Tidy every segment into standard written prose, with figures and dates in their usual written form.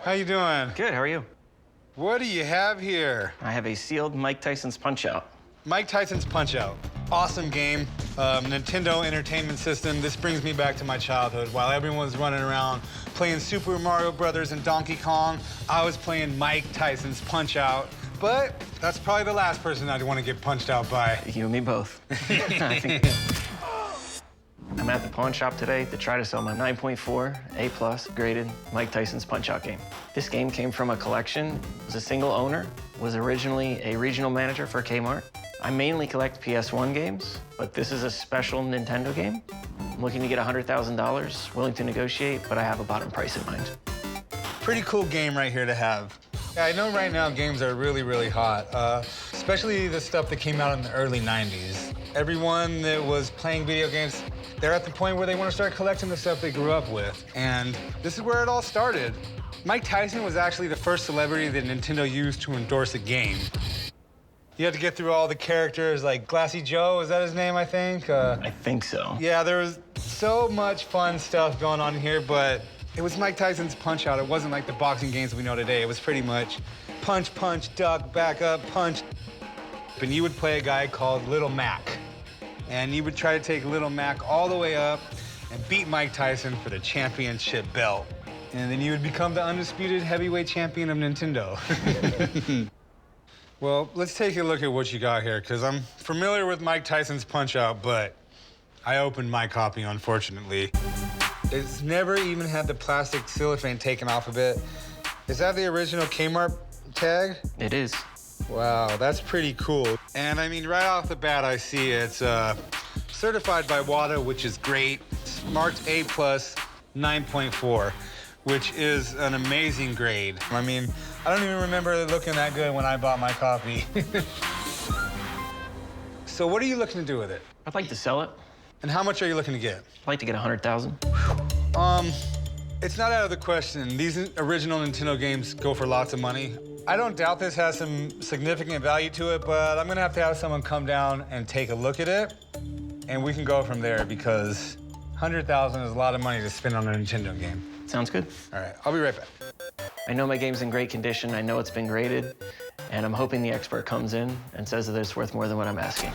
How you doing? Good, how are you? What do you have here? I have a sealed Mike Tyson's Punch-Out. Mike Tyson's Punch-Out. Awesome game. Nintendo Entertainment System. This brings me back to my childhood. While everyone's running around playing Super Mario Brothers and Donkey Kong, I was playing Mike Tyson's Punch-Out. But that's probably the last person I'd want to get punched out by. You and me both. I'm at the pawn shop today to try to sell my 9.4 A+ graded Mike Tyson's Punch-Out game. This game came from a collection. It was a single owner, was originally a regional manager for Kmart. I mainly collect PS1 games, but this is a special Nintendo game. I'm looking to get $100,000, willing to negotiate, but I have a bottom price in mind. Pretty cool game right here to have. Yeah, I know right now games are really, really hot, especially the stuff that came out in the early 90s. Everyone that was playing video games, they're at the point where they want to start collecting the stuff they grew up with. And this is where it all started. Mike Tyson was actually the first celebrity that Nintendo used to endorse a game. You had to get through all the characters, like Glassy Joe, is that his name, I think? I think so. Yeah, there was so much fun stuff going on here, but it was Mike Tyson's Punch-Out. It wasn't like the boxing games we know today. It was pretty much punch, punch, duck, back up, punch. And you would play a guy called Little Mac. And you would try to take Little Mac all the way up and beat Mike Tyson for the championship belt. And then you would become the undisputed heavyweight champion of Nintendo. Well, let's take a look at what you got here, because I'm familiar with Mike Tyson's Punch-Out, but I opened my copy, unfortunately. It's never even had the plastic cellophane taken off of it. Is that the original Kmart tag? It is. Wow, that's pretty cool. And I mean, right off the bat, I see it's certified by WADA, which is great. It's marked A+, 9.4, which is an amazing grade. I mean, I don't even remember it looking that good when I bought my copy. So what are you looking to do with it? I'd like to sell it. And how much are you looking to get? I'd like to get $100,000. It's not out of the question. These original Nintendo games go for lots of money. I don't doubt this has some significant value to it, but I'm gonna have to have someone come down and take a look at it, and we can go from there, because $100,000 is a lot of money to spend on a Nintendo game. Sounds good. All right, I'll be right back. I know my game's in great condition. I know it's been graded, and I'm hoping the expert comes in and says that it's worth more than what I'm asking.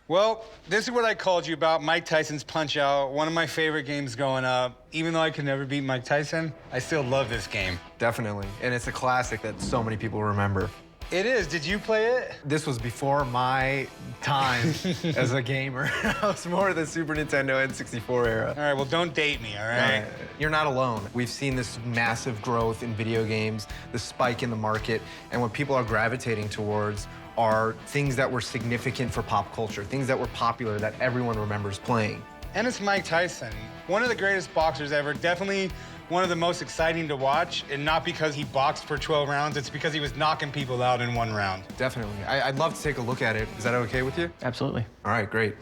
Well, this is what I called you about, Mike Tyson's Punch-Out, one of my favorite games growing up. Even though I could never beat Mike Tyson, I still love this game. Definitely, and it's a classic that so many people remember. It is. Did you play it? This was before my time as a gamer. I was more of the Super Nintendo N64 era. All right, well, don't date me, all right? You're not alone. We've seen this massive growth in video games, the spike in the market, and what people are gravitating towards are things that were significant for pop culture, things that were popular that everyone remembers playing. And it's Mike Tyson, one of the greatest boxers ever, definitely one of the most exciting to watch, and not because he boxed for 12 rounds, it's because he was knocking people out in one round. Definitely. I'd love to take a look at it. Is that okay with you? Absolutely. All right, great.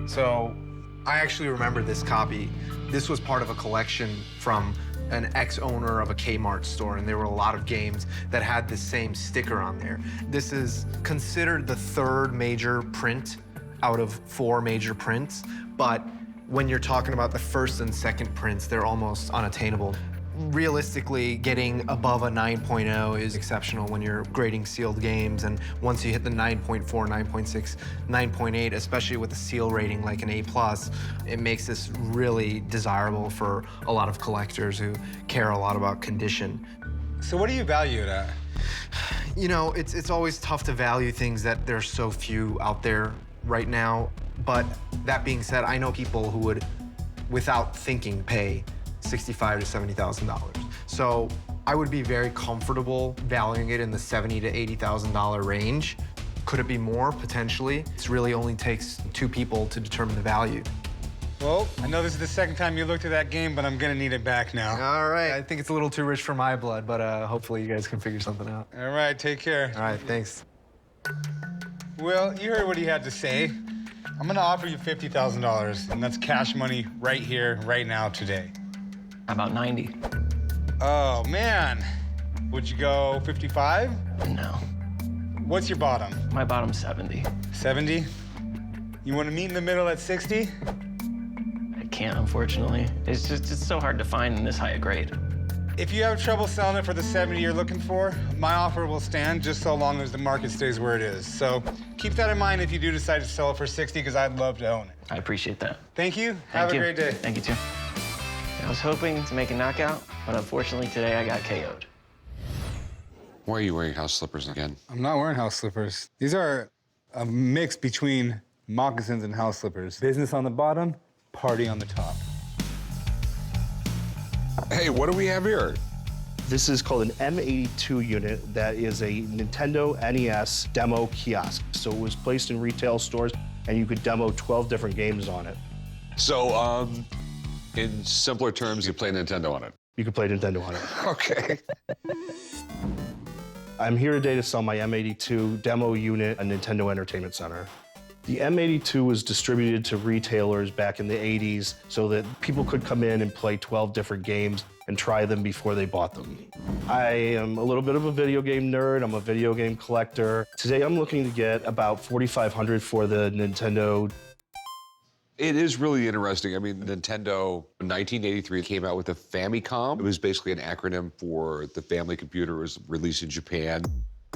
So, I actually remember this copy. This was part of a collection from an ex-owner of a Kmart store, and there were a lot of games that had the same sticker on there. This is considered the third major print out of 4 major prints, but when you're talking about the first and second prints, they're almost unattainable. Realistically, getting above a 9.0 is exceptional when you're grading sealed games, and once you hit the 9.4, 9.6, 9.8, especially with a seal rating like an A+, it makes this really desirable for a lot of collectors who care a lot about condition. So what do you value it at? You know, it's always tough to value things that there's so few out there right now, but that being said, I know people who would, without thinking, pay $65,000 to $70,000. So I would be very comfortable valuing it in the $70,000 to $80,000 range. Could it be more? Potentially. It really only takes 2 people to determine the value. Well, I know this is the second time you looked at that game, but I'm gonna need it back now. All right. I think it's a little too rich for my blood, but hopefully you guys can figure something out. All right, take care. All right, thanks. Well, you heard what he had to say. I'm gonna offer you $50,000, and that's cash money right here, right now, today. About 90. Oh, man. Would you go 55? No. What's your bottom? My bottom's 70. 70? You want to meet in the middle at 60? I can't, unfortunately. It's so hard to find in this high a grade. If you have trouble selling it for the 70 you're looking for, my offer will stand just so long as the market stays where it is. So keep that in mind if you do decide to sell it for 60, because I'd love to own it. I appreciate that. Thank you. Have a great day. Thank you, too. I was hoping to make a knockout, but unfortunately today I got KO'd. Why are you wearing house slippers again? I'm not wearing house slippers. These are a mix between moccasins and house slippers. Business on the bottom, party on the top. Hey, what do we have here? This is called an M82 unit that is a Nintendo NES demo kiosk. So it was placed in retail stores and you could demo 12 different games on it. So, in simpler terms, you play Nintendo on it. You could play Nintendo on it. Okay. I'm here today to sell my M82 demo unit at Nintendo Entertainment Center. The M82 was distributed to retailers back in the 80s so that people could come in and play 12 different games and try them before they bought them. I am a little bit of a video game nerd. I'm a video game collector. Today I'm looking to get about $4,500 for the Nintendo. It is really interesting. I mean, Nintendo in 1983 came out with a Famicom. It was basically an acronym for the family computer. It was released in Japan.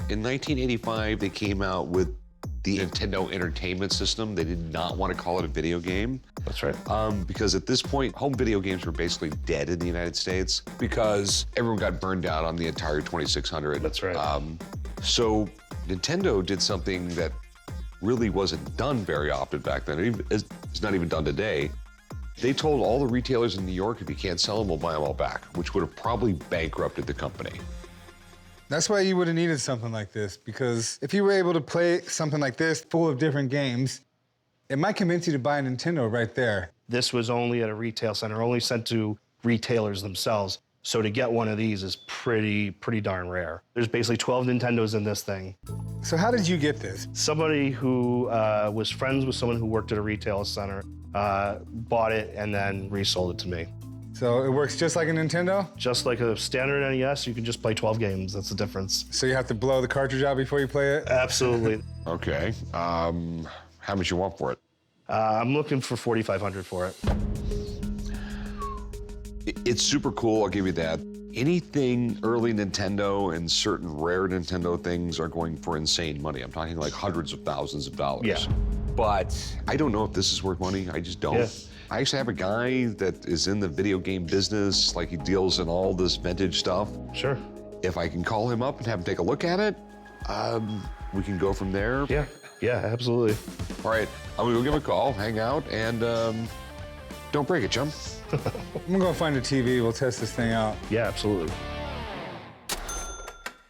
In 1985, they came out with the Nintendo Entertainment System. They did not want to call it a video game. That's right. Because at this point, home video games were basically dead in the United States because everyone got burned out on the Atari 2600. That's right. So Nintendo did something that really wasn't done very often back then. It's not even done today. They told all the retailers in New York, if you can't sell them, we'll buy them all back, which would have probably bankrupted the company. That's why you would have needed something like this, because if you were able to play something like this full of different games, it might convince you to buy a Nintendo right there. This was only at a retail center, only sent to retailers themselves. So to get one of these is pretty darn rare. There's basically 12 Nintendos in this thing. So how did you get this? Somebody who was friends with someone who worked at a retail center bought it and then resold it to me. So it works just like a Nintendo? Just like a standard NES, you can just play 12 games. That's the difference. So you have to blow the cartridge out before you play it? Absolutely. Okay. How much you want for it? I'm looking for $4,500 for it. It's super cool, I'll give you that. Anything early Nintendo and certain rare Nintendo things are going for insane money. I'm talking like hundreds of thousands of dollars. Yeah. But I don't know if this is worth money. I just don't. Yeah. I actually have a guy that is in the video game business, like he deals in all this vintage stuff. Sure. If I can call him up and have him take a look at it, we can go from there. Yeah, absolutely. All right, I'm gonna go give him a call, hang out, and don't break it, chum. I'm gonna go find a TV, we'll test this thing out. Yeah, absolutely.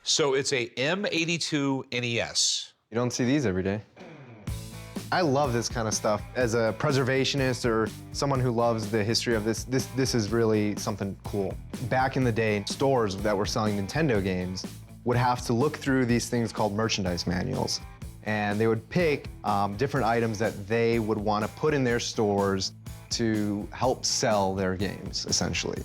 So it's a M82 NES. You don't see these every day. I love this kind of stuff. As a preservationist or someone who loves the history of this is really something cool. Back in the day, stores that were selling Nintendo games would have to look through these things called merchandise manuals. And they would pick different items that they would want to put in their stores to help sell their games, essentially.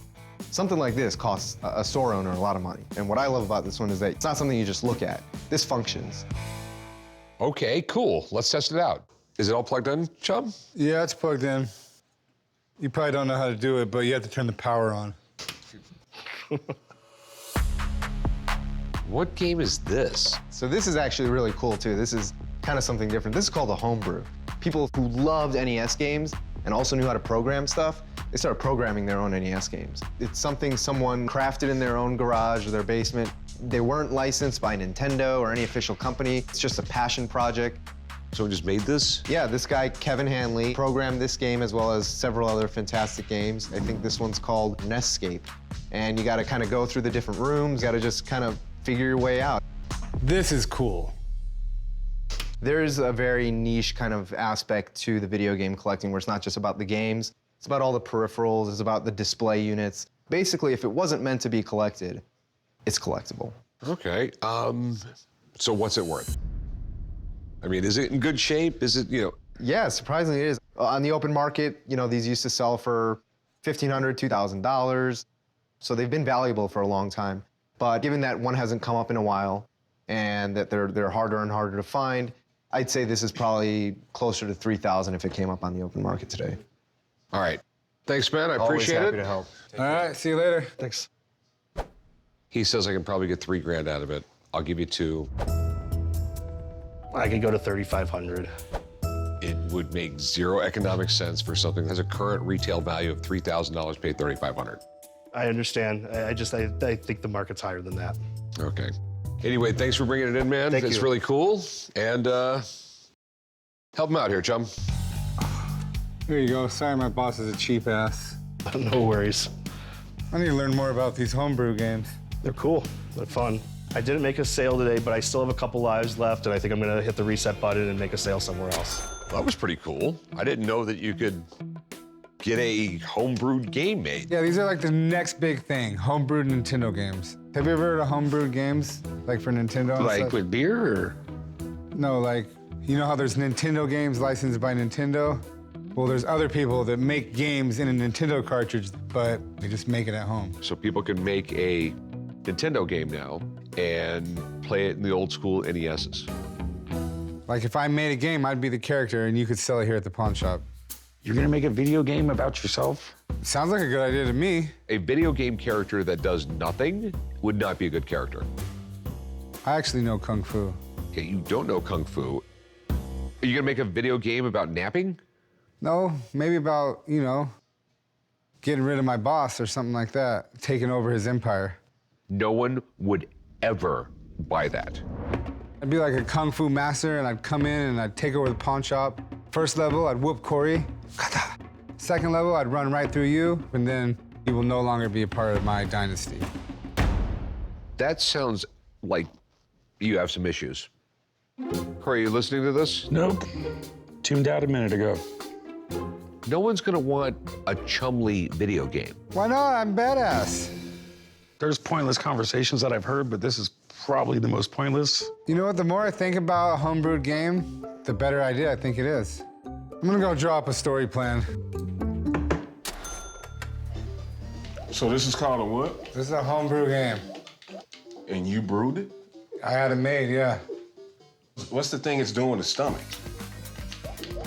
Something like this costs a store owner a lot of money. And what I love about this one is that it's not something you just look at. This functions. Okay, cool. Let's test it out. Is it all plugged in, chum? Yeah, it's plugged in. You probably don't know how to do it, but you have to turn the power on. What game is this? So this is actually really cool too. This is kind of something different. This is called a homebrew. People who loved NES games and also knew how to program stuff, they started programming their own NES games. It's something someone crafted in their own garage or their basement. They weren't licensed by Nintendo or any official company. It's just a passion project. Someone just made this? Yeah, this guy, Kevin Hanley, programmed this game as well as several other fantastic games. I think this one's called Nescape. And you gotta kind of go through the different rooms, gotta just kind of figure your way out. This is cool. There's a very niche kind of aspect to the video game collecting where it's not just about the games, it's about all the peripherals, it's about the display units. Basically, if it wasn't meant to be collected, it's collectible. Okay, so what's it worth? I mean, is it in good shape? Is it, Yeah, surprisingly it is. On the open market, these used to sell for $1,500, $2,000. So they've been valuable for a long time. But given that one hasn't come up in a while and that they're harder and harder to find, I'd say this is probably closer to $3,000 if it came up on the open market today. All right, Thanks, man. I Always appreciate happy it. to help. All right, see you later. Thanks. He says I can probably get $3 grand out of it. I'll give you 2. I could go to 3,500. It would make zero economic sense for something that has a current retail value of $3,000, pay $3,500. I understand. I think the market's higher than that. Okay. Anyway, thanks for bringing it in, man. Thank It's you. really cool. And help him out here, chum. Here you go. Sorry, my boss is a cheap ass. No worries. I need to learn more about these homebrew games. They're cool. They're fun. I didn't make a sale today, but I still have a couple lives left, and I think I'm gonna hit the reset button and make a sale somewhere else. That was pretty cool. I didn't know that you could get a homebrewed game made. Yeah, these are like the next big thing, homebrewed Nintendo games. Have you ever heard of homebrewed games, like for Nintendo? and Like stuff? with beer or? No, like, you know how there's Nintendo games licensed by Nintendo? Well, there's other people that make games in a Nintendo cartridge, but they just make it at home. So people can make a Nintendo game now and play it in the old school NESs. Like if I made a game, I'd be the character and you could sell it here at the pawn shop. You're gonna make a video game about yourself? Sounds like a good idea to me. A video game character that does nothing would not be a good character. I actually know Kung Fu. Okay, you don't know Kung Fu. Are you gonna make a video game about napping? No, maybe about, you know, getting rid of my boss or something like that, taking over his empire. No one would ever buy that. I'd be like a Kung Fu master and I'd come in and I'd take over the pawn shop. First level, I'd whoop Corey. Kata. Second level, I'd run right through you, and then you will no longer be a part of my dynasty. That sounds like you have some issues. Corey, you listening to this? Nope. Tuned out a minute ago. No one's gonna want a Chumley video game. Why not? I'm badass. There's pointless conversations that I've heard, but this is probably the most pointless. You know what? The more I think about a homebrewed game, the better idea I think it is. I'm gonna go draw up a story plan. So this is called a what? This is a homebrew game. And you brewed it? I had it made, yeah. What's the thing it's doing to stomach?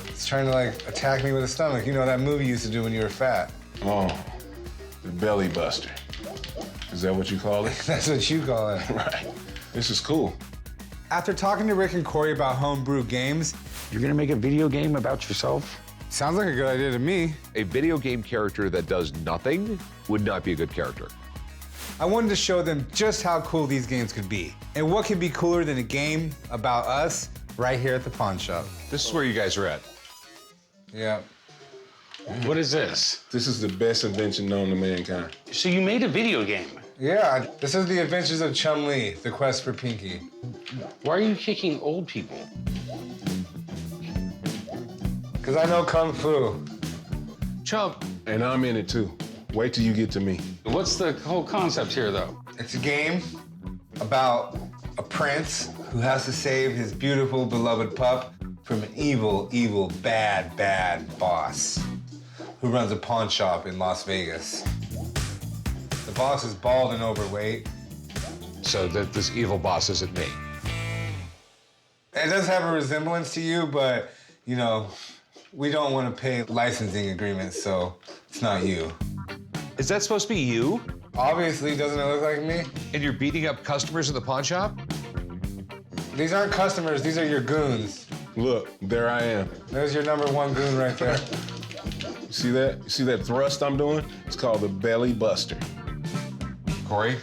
It's trying to like attack me with a stomach. You know that movie you used to do when you were fat. Oh, the belly buster. Is that what you call it? That's what you call it. Right. This is cool. After talking to Rick and Corey about homebrew games, You're gonna make a video game about yourself? sounds like a good idea to me. A video game character that does nothing would not be a good character. I wanted to show them just how cool these games could be. And what could be cooler than a game about us right here at the pawn shop. This is where you guys are at. Yeah. What is this? This is the best invention known to mankind. So you made a video game. Yeah, this is the Adventures of Chum-Li, the quest for Pinky. Why are you kicking old people? Because I know Kung Fu. Chump. And I'm in it too. Wait till you get to me. What's the whole concept here, though? It's a game about a prince who has to save his beautiful, beloved pup from an evil, evil, bad, bad boss who runs a pawn shop in Las Vegas. The boss is bald and overweight. So that this evil boss isn't me. It does have a resemblance to you, but, you know, we don't want to pay licensing agreements, so it's not you. Is that supposed to be you? Obviously, doesn't it look like me? And you're beating up customers in the pawn shop? These aren't customers, these are your goons. Look, there I am. There's your number one goon right there. You see that? You see that thrust I'm doing? It's called the belly buster. Corey,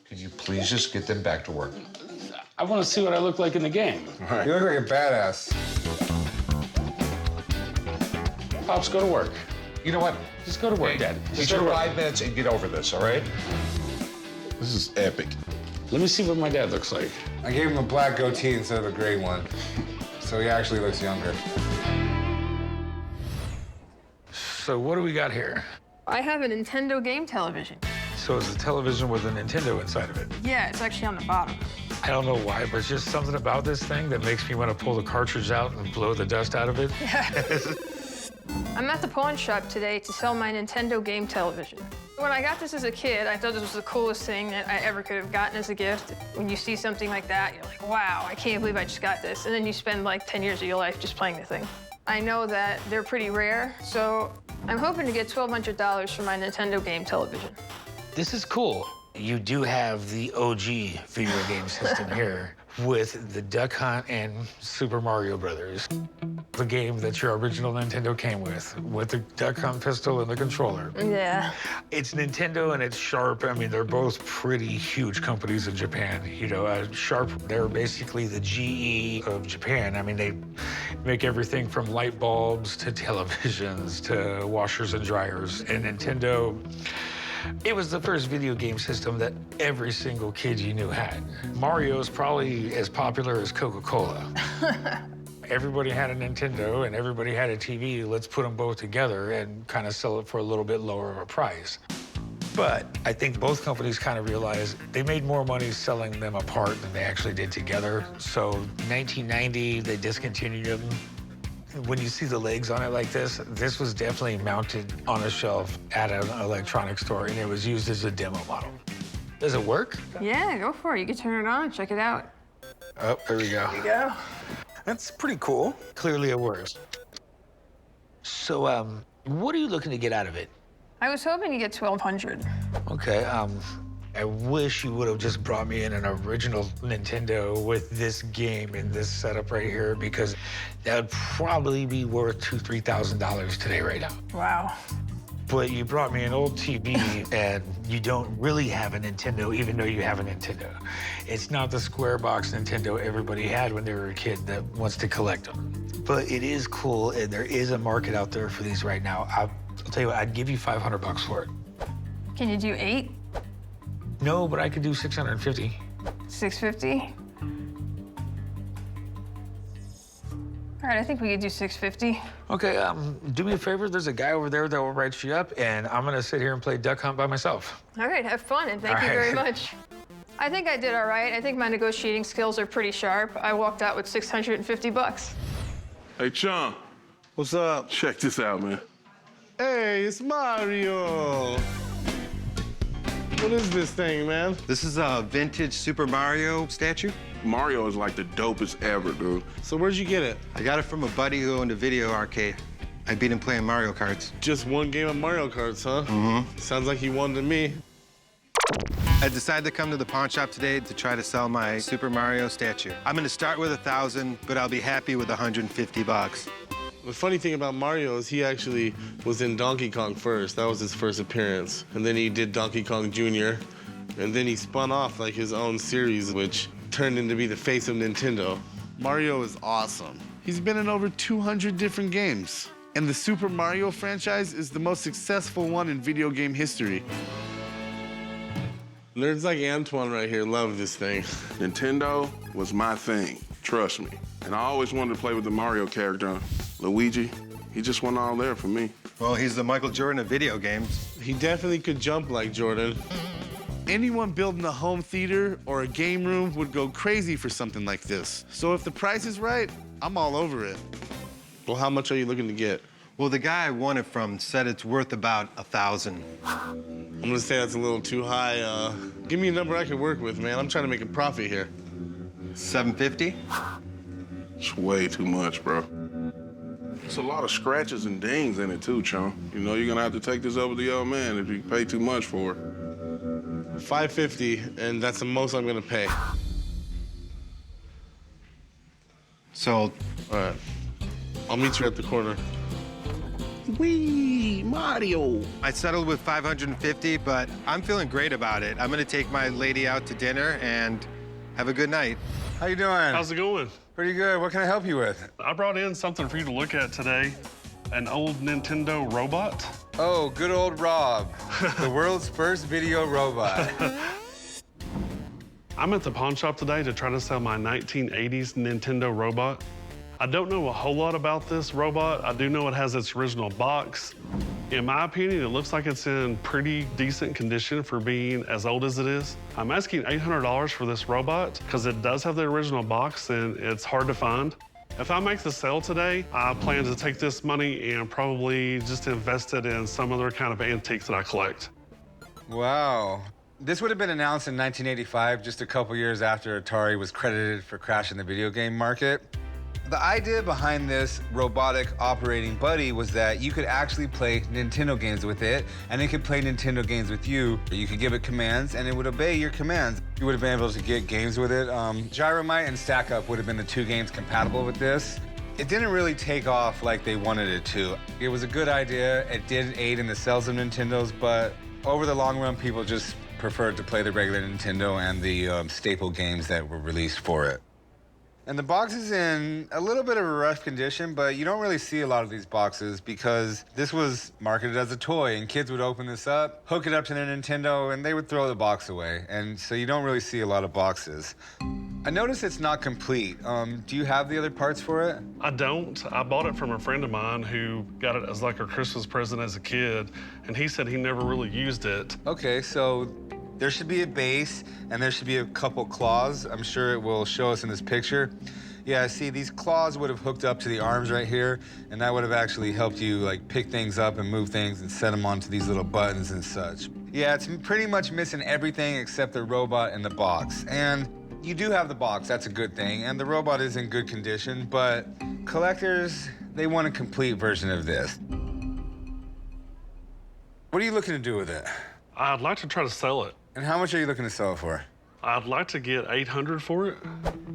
could you please just get them back to work? I want to see what I look like in the game. All right. You look like a badass. Pops, go to work. You know what? Just go to work, Hey, Dad. take Just go your to work. 5 minutes and get over this, all right? This is epic. Let me see what my dad looks like. I gave him a black goatee instead of a gray one, so he actually looks younger. So what do we got here? I have a Nintendo game television. So it's a television with a Nintendo inside of it. Yeah, it's actually on the bottom. I don't know why, but it's just something about this thing that makes me want to pull the cartridge out and blow the dust out of it. I'm at the pawn shop today to sell my Nintendo game television. When I got this as a kid, I thought this was the coolest thing that I ever could have gotten as a gift. When you see something like that, you're like, wow, I can't believe I just got this. And then you spend like 10 years of your life just playing the thing. I know that they're pretty rare, so I'm hoping to get $1,200 for my Nintendo game television. This is cool. You do have the OG video game system here with the Duck Hunt and Super Mario Brothers. The game that your original Nintendo came with the Duck Hunt pistol and the controller. Yeah. It's Nintendo and it's Sharp. I mean, they're both pretty huge companies in Japan. You know, Sharp, they're basically the GE of Japan. I mean, they make everything from light bulbs to televisions to washers and dryers. And Nintendo, it was the first video game system that every single kid you knew had. Mario's probably as popular as Coca-Cola. Everybody had a Nintendo and everybody had a TV. Let's put them both together and kind of sell it for a little bit lower of a price. But I think both companies kind of realized they made more money selling them apart than they actually did together. So 1990, they discontinued them. When you see the legs on it like this was definitely mounted on a shelf at an electronics store, and it was used as a demo model. Does it work? Yeah, go for it. You can turn it on, check it out. Oh, there we go. There you go. That's pretty cool. Clearly it works. So, what are you looking to get out of it? I was hoping to get $1,200. Okay, I wish you would have just brought me in an original Nintendo with this game and this setup right here, because that would probably be worth $2,000, $3,000 today right now. Wow. But you brought me an old TV, and you don't really have a Nintendo, even though you have a Nintendo. It's not the square box Nintendo everybody had when they were a kid that wants to collect them. But it is cool, and there is a market out there for these right now. I'll tell you what, I'd give you $500 for it. Can you do 8? No, but I could do 650. 650? All right, I think we could do 650. Okay, do me a favor. There's a guy over there that will write you up, and I'm gonna sit here and play Duck Hunt by myself. All right, have fun, and thank you very much. I think I did all right. I think my negotiating skills are pretty sharp. I walked out with 650 bucks. Hey, Chum. What's up? Check this out, man. Hey, it's Mario. What is this thing, man? This is a vintage Super Mario statue. Mario is like the dopest ever, dude. So where'd you get it? I got it from a buddy who owned a video arcade. I beat him playing Mario Karts. Just one game of Mario Karts, huh? Mm-hmm. Sounds like he won to me. I decided to come to the pawn shop today to try to sell my Super Mario statue. I'm gonna start with 1,000, but I'll be happy with 150 bucks. The funny thing about Mario is he actually was in Donkey Kong first. That was his first appearance. And then he did Donkey Kong Jr. And then he spun off like his own series, which turned into be the face of Nintendo. Mario is awesome. He's been in over 200 different games. And the Super Mario franchise is the most successful one in video game history. Nerds like Antoine right here love this thing. Nintendo was my thing, trust me. And I always wanted to play with the Mario character. Luigi, he just went all there for me. Well, he's the Michael Jordan of video games. He definitely could jump like Jordan. Anyone building a home theater or a game room would go crazy for something like this. So if the price is right, I'm all over it. Well, how much are you looking to get? Well, the guy I won it from said it's worth about 1,000. I'm gonna say that's a little too high. Give me a number I can work with, man. I'm trying to make a profit here. 750? It's way too much, bro. There's a lot of scratches and dings in it too, Chum. You know, you're gonna have to take this up with the old man if you pay too much for it. 550, and that's the most I'm gonna pay. Sold. All right. I'll meet you at the corner. Wee, Mario. I settled with 550, but I'm feeling great about it. I'm gonna take my lady out to dinner and have a good night. How you doing? How's it going? Pretty good. What can I help you with? I brought in something for you to look at today. An old Nintendo robot. Oh, good old Rob. The world's first video robot. I'm at the pawn shop today to try to sell my 1980s Nintendo robot. I don't know a whole lot about this robot. I do know it has its original box. In my opinion, it looks like it's in pretty decent condition for being as old as it is. I'm asking $800 for this robot because it does have the original box and it's hard to find. If I make the sale today, I plan to take this money and probably just invest it in some other kind of antique that I collect. Wow. This would have been announced in 1985, just a couple years after Atari was credited for crashing the video game market. The idea behind this robotic operating buddy was that you could actually play Nintendo games with it, and it could play Nintendo games with you. You could give it commands, and it would obey your commands. You would have been able to get games with it. Gyromite and Stack Up would have been the two games compatible with this. It didn't really take off like they wanted it to. It was a good idea. It did aid in the sales of Nintendos, but over the long run, people just preferred to play the regular Nintendo and the staple games that were released for it. And the box is in a little bit of a rough condition, but you don't really see a lot of these boxes because this was marketed as a toy, and kids would open this up, hook it up to their Nintendo, and they would throw the box away. And so you don't really see a lot of boxes. I noticed it's not complete. Do you have the other parts for it? I don't. I bought it from a friend of mine who got it as like a Christmas present as a kid, and he said he never really used it. Okay, so there should be a base, and there should be a couple claws. I'm sure it will show us in this picture. Yeah, see, these claws would have hooked up to the arms right here, and that would have actually helped you like pick things up and move things and set them onto these little buttons and such. Yeah, it's pretty much missing everything except the robot and the box. And you do have the box, that's a good thing, and the robot is in good condition, but collectors, they want a complete version of this. What are you looking to do with it? I'd like to try to sell it. And how much are you looking to sell it for? I'd like to get $800 for it.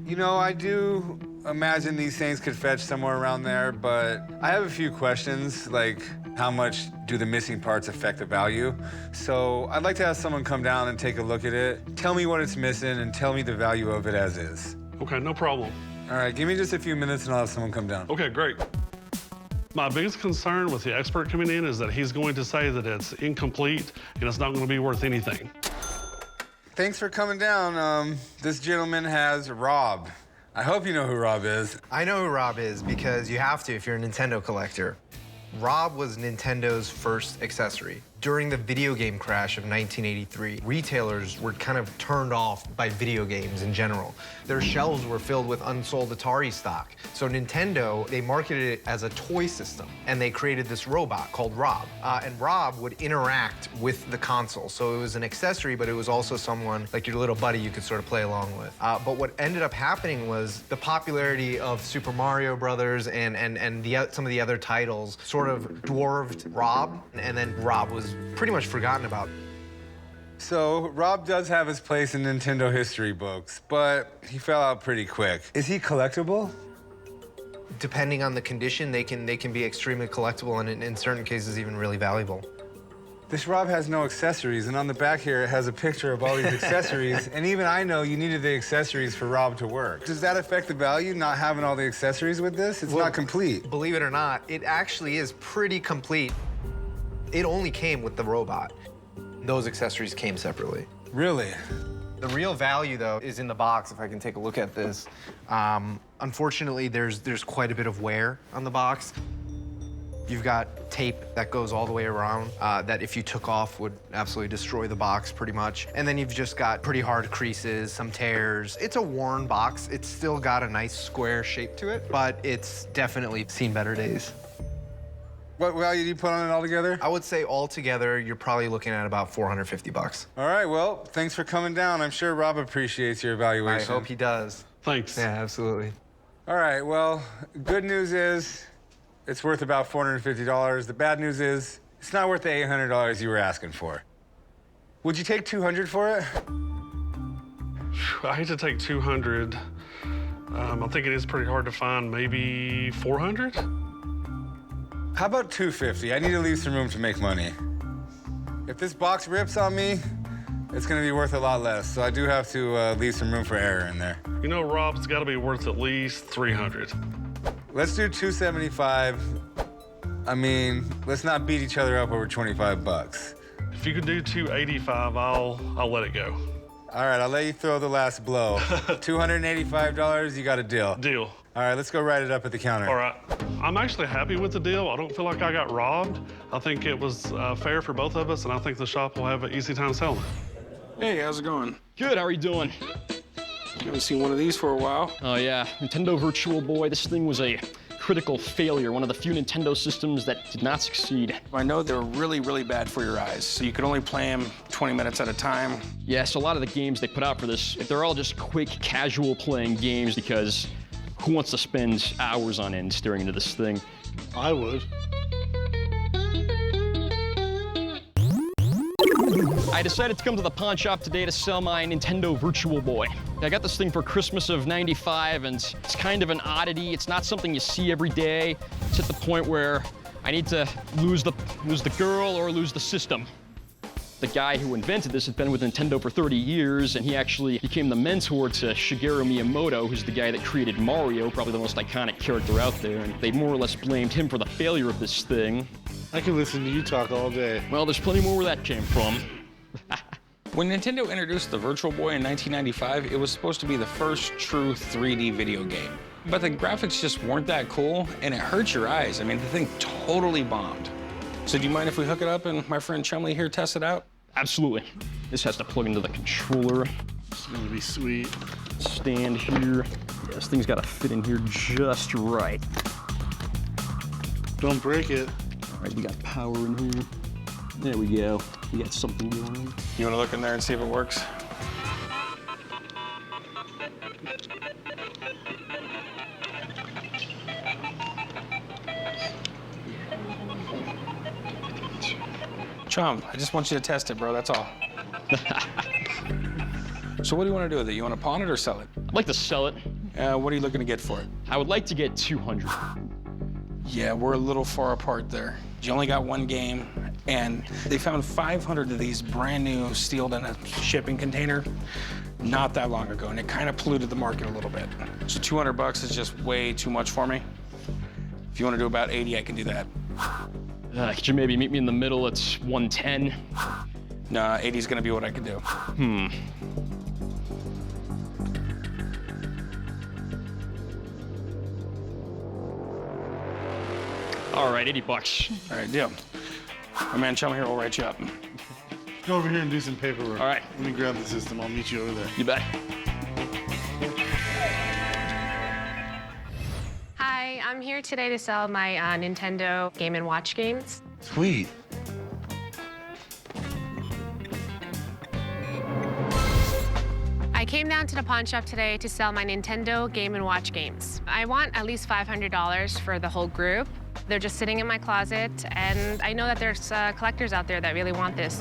You know, I do imagine these things could fetch somewhere around there, but I have a few questions, like how much do the missing parts affect the value? So I'd like to have someone come down and take a look at it, tell me what it's missing, and tell me the value of it as is. Okay, no problem. All right, give me just a few minutes and I'll have someone come down. Okay, great. My biggest concern with the expert coming in is that he's going to say that it's incomplete and it's not going to be worth anything. Thanks for coming down. This gentleman has Rob. I hope you know who Rob is. I know who Rob is because you have to if you're a Nintendo collector. Rob was Nintendo's first accessory. During the video game crash of 1983, retailers were kind of turned off by video games in general. Their shelves were filled with unsold Atari stock. So Nintendo, they marketed it as a toy system, and they created this robot called Rob. And Rob would interact with the console. So it was an accessory, but it was also someone, like your little buddy you could sort of play along with. But what ended up happening was the popularity of Super Mario Brothers and some of the other titles sort of dwarfed Rob, and then Rob was pretty much forgotten about. So Rob does have his place in Nintendo history books, but he fell out pretty quick. Is he collectible? Depending on the condition, they can be extremely collectible and in certain cases even really valuable. This Rob has no accessories, and on the back here it has a picture of all these accessories, and even I know you needed the accessories for Rob to work. Does that affect the value, not having all the accessories with this? It's not complete. Believe it or not, it actually is pretty complete. It only came with the robot. Those accessories came separately. Really? The real value, though, is in the box, if I can take a look at this. Unfortunately, there's quite a bit of wear on the box. You've got tape that goes all the way around that if you took off would absolutely destroy the box pretty much. And then you've just got pretty hard creases, some tears. It's a worn box. It's still got a nice square shape to it, but it's definitely seen better days. What value do you put on it altogether? I would say altogether, you're probably looking at about $450. All right, well, thanks for coming down. I'm sure Rob appreciates your evaluation. I hope he does. Thanks. Yeah, absolutely. All right, well, good news is it's worth about $450. The bad news is it's not worth the $800 you were asking for. Would you take $200 for it? I hate to take $200. I think it is pretty hard to find. Maybe $400? How about $250? I need to leave some room to make money. If this box rips on me, it's gonna be worth a lot less, so I do have to leave some room for error in there. You know, Rob's got to be worth at least $300. Let's do $275. I mean, let's not beat each other up over 25 bucks. If you could do $285, I'll let it go. All right, I'll let you throw the last blow. $285, you got a deal. Deal. All right, let's go write it up at the counter. All right. I'm actually happy with the deal. I don't feel like I got robbed. I think it was fair for both of us, and I think the shop will have an easy time selling it. Hey, how's it going? Good, how are you doing? Haven't seen one of these for a while. Oh yeah, Nintendo Virtual Boy. This thing was a critical failure, one of the few Nintendo systems that did not succeed. I know they're really, really bad for your eyes, so you could only play them 20 minutes at a time. Yes, a lot of the games they put out for this, they're all just quick, casual playing games because Who wants to spend hours on end staring into this thing? I would. I decided to come to the pawn shop today to sell my Nintendo Virtual Boy. I got this thing for Christmas of '95, and it's kind of an oddity. It's not something you see every day. It's at the point where I need to lose the girl or lose the system. The guy who invented this had been with Nintendo for 30 years, and he actually became the mentor to Shigeru Miyamoto, who's the guy that created Mario, probably the most iconic character out there, and they more or less blamed him for the failure of this thing. I could listen to you talk all day. Well, there's plenty more where that came from. When Nintendo introduced the Virtual Boy in 1995, it was supposed to be the first true 3D video game. But the graphics just weren't that cool, and it hurt your eyes. I mean, the thing totally bombed. So do you mind if we hook it up and my friend Chumley here test it out? Absolutely. This has to plug into the controller. It's gonna be sweet. Stand here. Yeah, this thing's gotta fit in here just right. Don't break it. All right, we got power in here. There we go. We got something going. You wanna look in there and see if it works? Chum, I just want you to test it, bro, that's all. So what do you want to do with it? You want to pawn it or sell it? I'd like to sell it. What are you looking to get for it? I would like to get 200. Yeah, we're a little far apart there. You only got one game, and they found 500 of these brand new sealed in a shipping container not that long ago, and it kind of polluted the market a little bit. So 200 bucks is just way too much for me. If you want to do about 80, I can do that. Could you maybe meet me in the middle? It's 110. Nah, 80 is gonna be what I can do. All right, 80 bucks. All right, deal. My man Chum here will write you up. Go over here and do some paperwork. All right. Let me grab the system. I'll meet you over there. You bet. Hi, I'm here today to sell my Nintendo Game & Watch games. Sweet. I came down to the pawn shop today to sell my Nintendo Game & Watch games. I want at least $500 for the whole group. They're just sitting in my closet, and I know that there's collectors out there that really want this.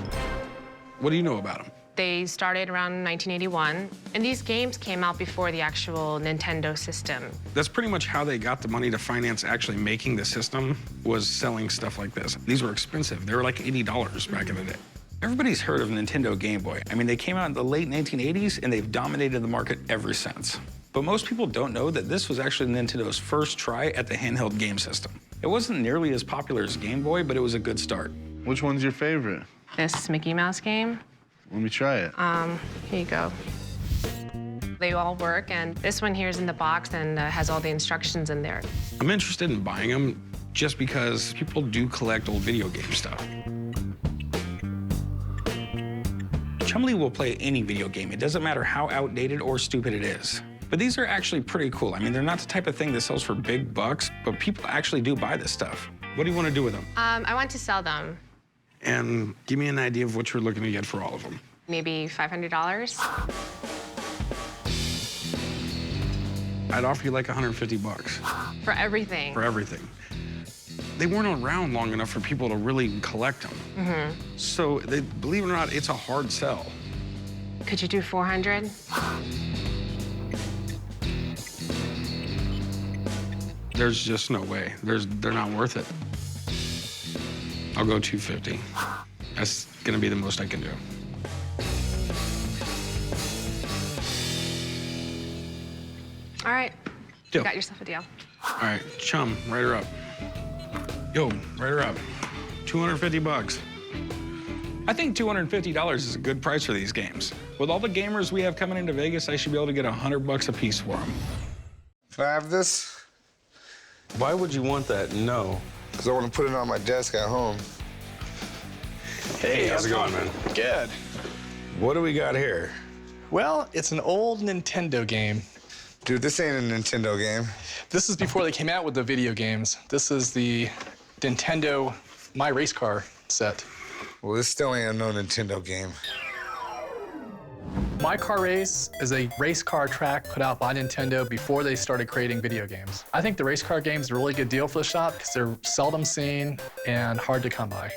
What do you know about them? They started around 1981, and these games came out before the actual Nintendo system. That's pretty much how they got the money to finance actually making the system, was selling stuff like this. These were expensive. They were like $80 back in the day. Everybody's heard of Nintendo Game Boy. I mean, they came out in the late 1980s, and they've dominated the market ever since. But most people don't know that this was actually Nintendo's first try at the handheld game system. It wasn't nearly as popular as Game Boy, but it was a good start. Which one's your favorite? This Mickey Mouse game. Let me try it. Here you go. They all work, and this one here is in the box and has all the instructions in there. I'm interested in buying them just because people do collect old video game stuff. Chumley will play any video game. It doesn't matter how outdated or stupid it is. But these are actually pretty cool. I mean, they're not the type of thing that sells for big bucks, but people actually do buy this stuff. What do you want to do with them? I want to sell them. And give me an idea of what you're looking to get for all of them. Maybe $500. I'd offer you like 150 bucks. For everything? For everything. They weren't around long enough for people to really collect them. So, believe it or not, it's a hard sell. Could you do 400? There's just no way. They're not worth it. I'll go 250. That's gonna be the most I can do. All right. Deal. You got yourself a deal. All right, Chum, write her up. Yo, write her up. 250 bucks. I think $250 is a good price for these games. With all the gamers we have coming into Vegas, I should be able to get 100 bucks a piece for them. Can I have this? Why would you want that? No. Because I want to put it on my desk at home. Hey, how's it going, man? Good. What do we got here? Well, it's an old Nintendo game. Dude, this ain't a Nintendo game. This is before they came out with the video games. This is the Nintendo My Race Car set. Well, this still ain't no Nintendo game. My Car Race is a race car track put out by Nintendo before they started creating video games. I think the race car game is a really good deal for the shop because they're seldom seen and hard to come by.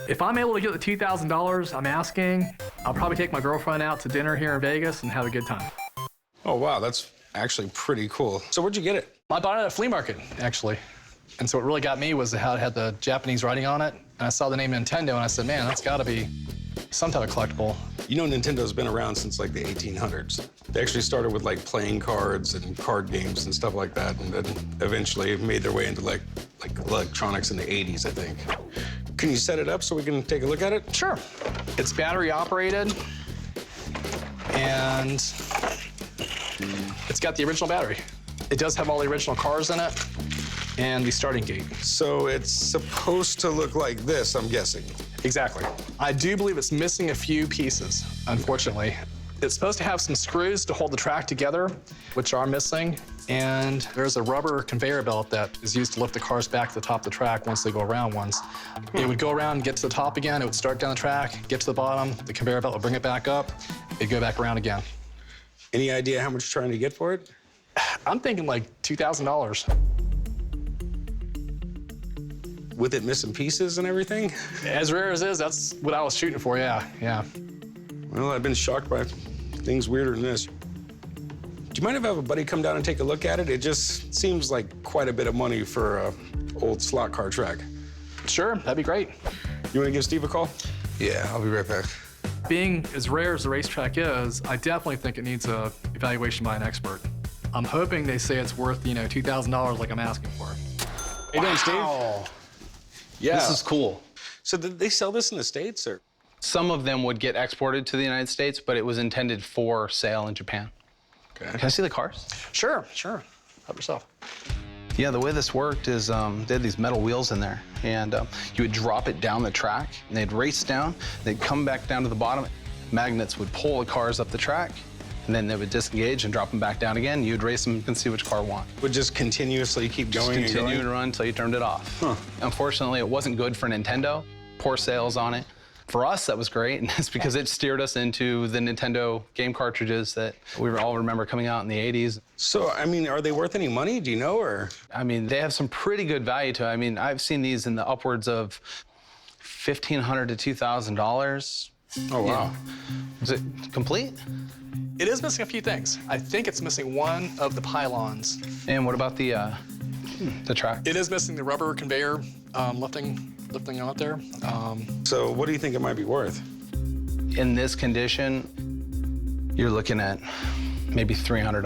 If I'm able to get the $2,000 I'm asking, I'll probably take my girlfriend out to dinner here in Vegas and have a good time. Oh, wow, that's actually pretty cool. So where'd you get it? I bought it at a flea market, actually. And so what really got me was how it had the Japanese writing on it. And I saw the name Nintendo, and I said, man, that's got to be some type of collectible. You know, Nintendo's been around since like the 1800s. They actually started with like playing cards and card games and stuff like that, and then eventually made their way into like electronics in the 80s, I think. Can you set it up so we can take a look at it? Sure. It's battery operated, and it's got the original battery. It does have all the original cars in it and the starting gate. So it's supposed to look like this, I'm guessing. Exactly. I do believe it's missing a few pieces, unfortunately. It's supposed to have some screws to hold the track together, which are missing, and there's a rubber conveyor belt that is used to lift the cars back to the top of the track once they go around once. It would go around and get to the top again, it would start down the track, get to the bottom, the conveyor belt would bring it back up, it'd go back around again. Any idea how much you're trying to get for it? I'm thinking like $2,000. With it missing pieces and everything? As rare as it is, that's what I was shooting for, yeah. Well, I've been shocked by things weirder than this. Do you mind if I have a buddy come down and take a look at it? It just seems like quite a bit of money for an old slot car track. Sure, that'd be great. You want to give Steve a call? Yeah, I'll be right back. Being as rare as the racetrack is, I definitely think it needs a evaluation by an expert. I'm hoping they say it's worth, $2,000 like I'm asking for. Hey, doing, Steve? Yeah. This is cool. So did they sell this in the States, or? Some of them would get exported to the United States, but it was intended for sale in Japan. Okay. Can I see the cars? Sure. Help yourself. Yeah, the way this worked is they had these metal wheels in there, and you would drop it down the track, and they'd race down, they'd come back down to the bottom. Magnets would pull the cars up the track, and then they would disengage and drop them back down again. You'd race them and see which car won. Would just continuously keep going Just continue to run until you turned it off. Huh. Unfortunately, it wasn't good for Nintendo. Poor sales on it. For us, that was great, and it's because it steered us into the Nintendo game cartridges that we all remember coming out in the 80s. So, I mean, are they worth any money? Do you know, or? I mean, they have some pretty good value to it. I mean, I've seen these in the upwards of $1,500 to $2,000. Oh, wow. Yeah. Is it complete? It is missing a few things. I think it's missing one of the pylons. And what about the track? It is missing the rubber conveyor lifting out there. So what do you think it might be worth? In this condition, you're looking at maybe $300.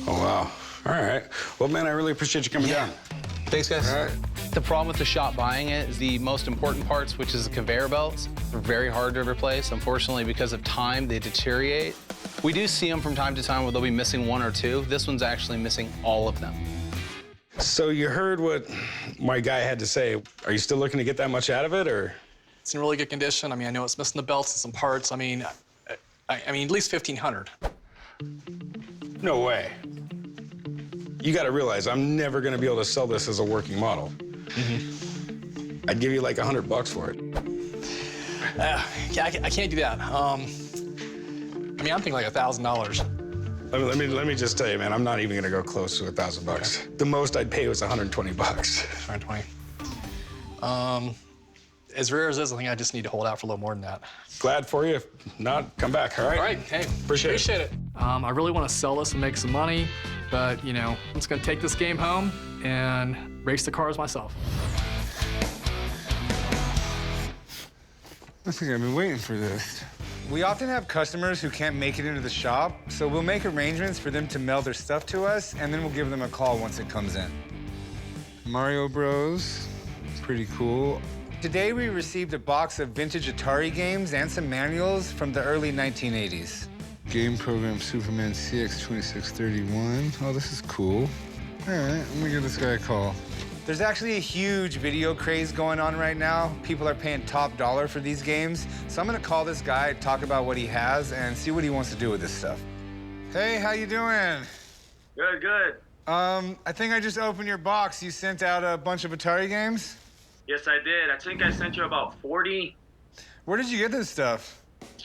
Oh, wow. All right. Well, man, I really appreciate you coming down. Thanks, guys. All right. The problem with the shop buying it is the most important parts, which is the conveyor belts, are very hard to replace. Unfortunately, because of time, they deteriorate. We do see them from time to time where they'll be missing one or two. This one's actually missing all of them. So you heard what my guy had to say. Are you still looking to get that much out of it, or? It's in really good condition. I mean, I know it's missing the belts and some parts. I mean, at least $1,500. No way. You got to realize I'm never going to be able to sell this as a working model. I'd give you like $100 for it. Yeah, I can't do that. I mean, I'm thinking like $1,000. Let me just tell you, man, I'm not even gonna go close to $1,000. Okay. The most I'd pay was $120. 120. As rare as it is, I think I just need to hold out for a little more than that. Glad for you. If not, come back, all right? All right, hey, appreciate it. I really want to sell this and make some money, but, I'm just gonna take this game home and race the cars myself. I think I've been waiting for this. We often have customers who can't make it into the shop, so we'll make arrangements for them to mail their stuff to us, and then we'll give them a call once it comes in. Mario Bros, pretty cool. Today we received a box of vintage Atari games and some manuals from the early 1980s. Game program Superman CX2631. Oh, this is cool. All right, let me give this guy a call. There's actually a huge video craze going on right now. People are paying top dollar for these games. So I'm gonna call this guy, talk about what he has, and see what he wants to do with this stuff. Hey, how you doing? Good, good. I think I just opened your box. You sent out a bunch of Atari games? Yes, I did. I think I sent you about 40. Where did you get this stuff?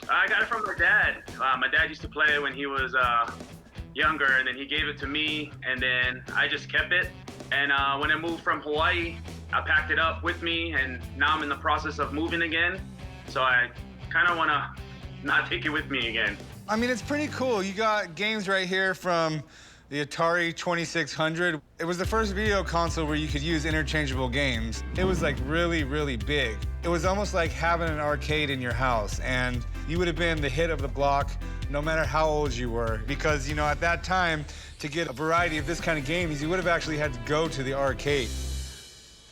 I got it from my dad. My dad used to play it when he was younger, and then he gave it to me, and then I just kept it. And when I moved from Hawaii, I packed it up with me, and now I'm in the process of moving again. So I kind of want to not take it with me again. I mean, it's pretty cool. You got games right here from the Atari 2600. It was the first video console where you could use interchangeable games. It was like really, really big. It was almost like having an arcade in your house, and you would have been the hit of the block no matter how old you were, because, you know, at that time, to get a variety of this kind of games, you would have actually had to go to the arcade.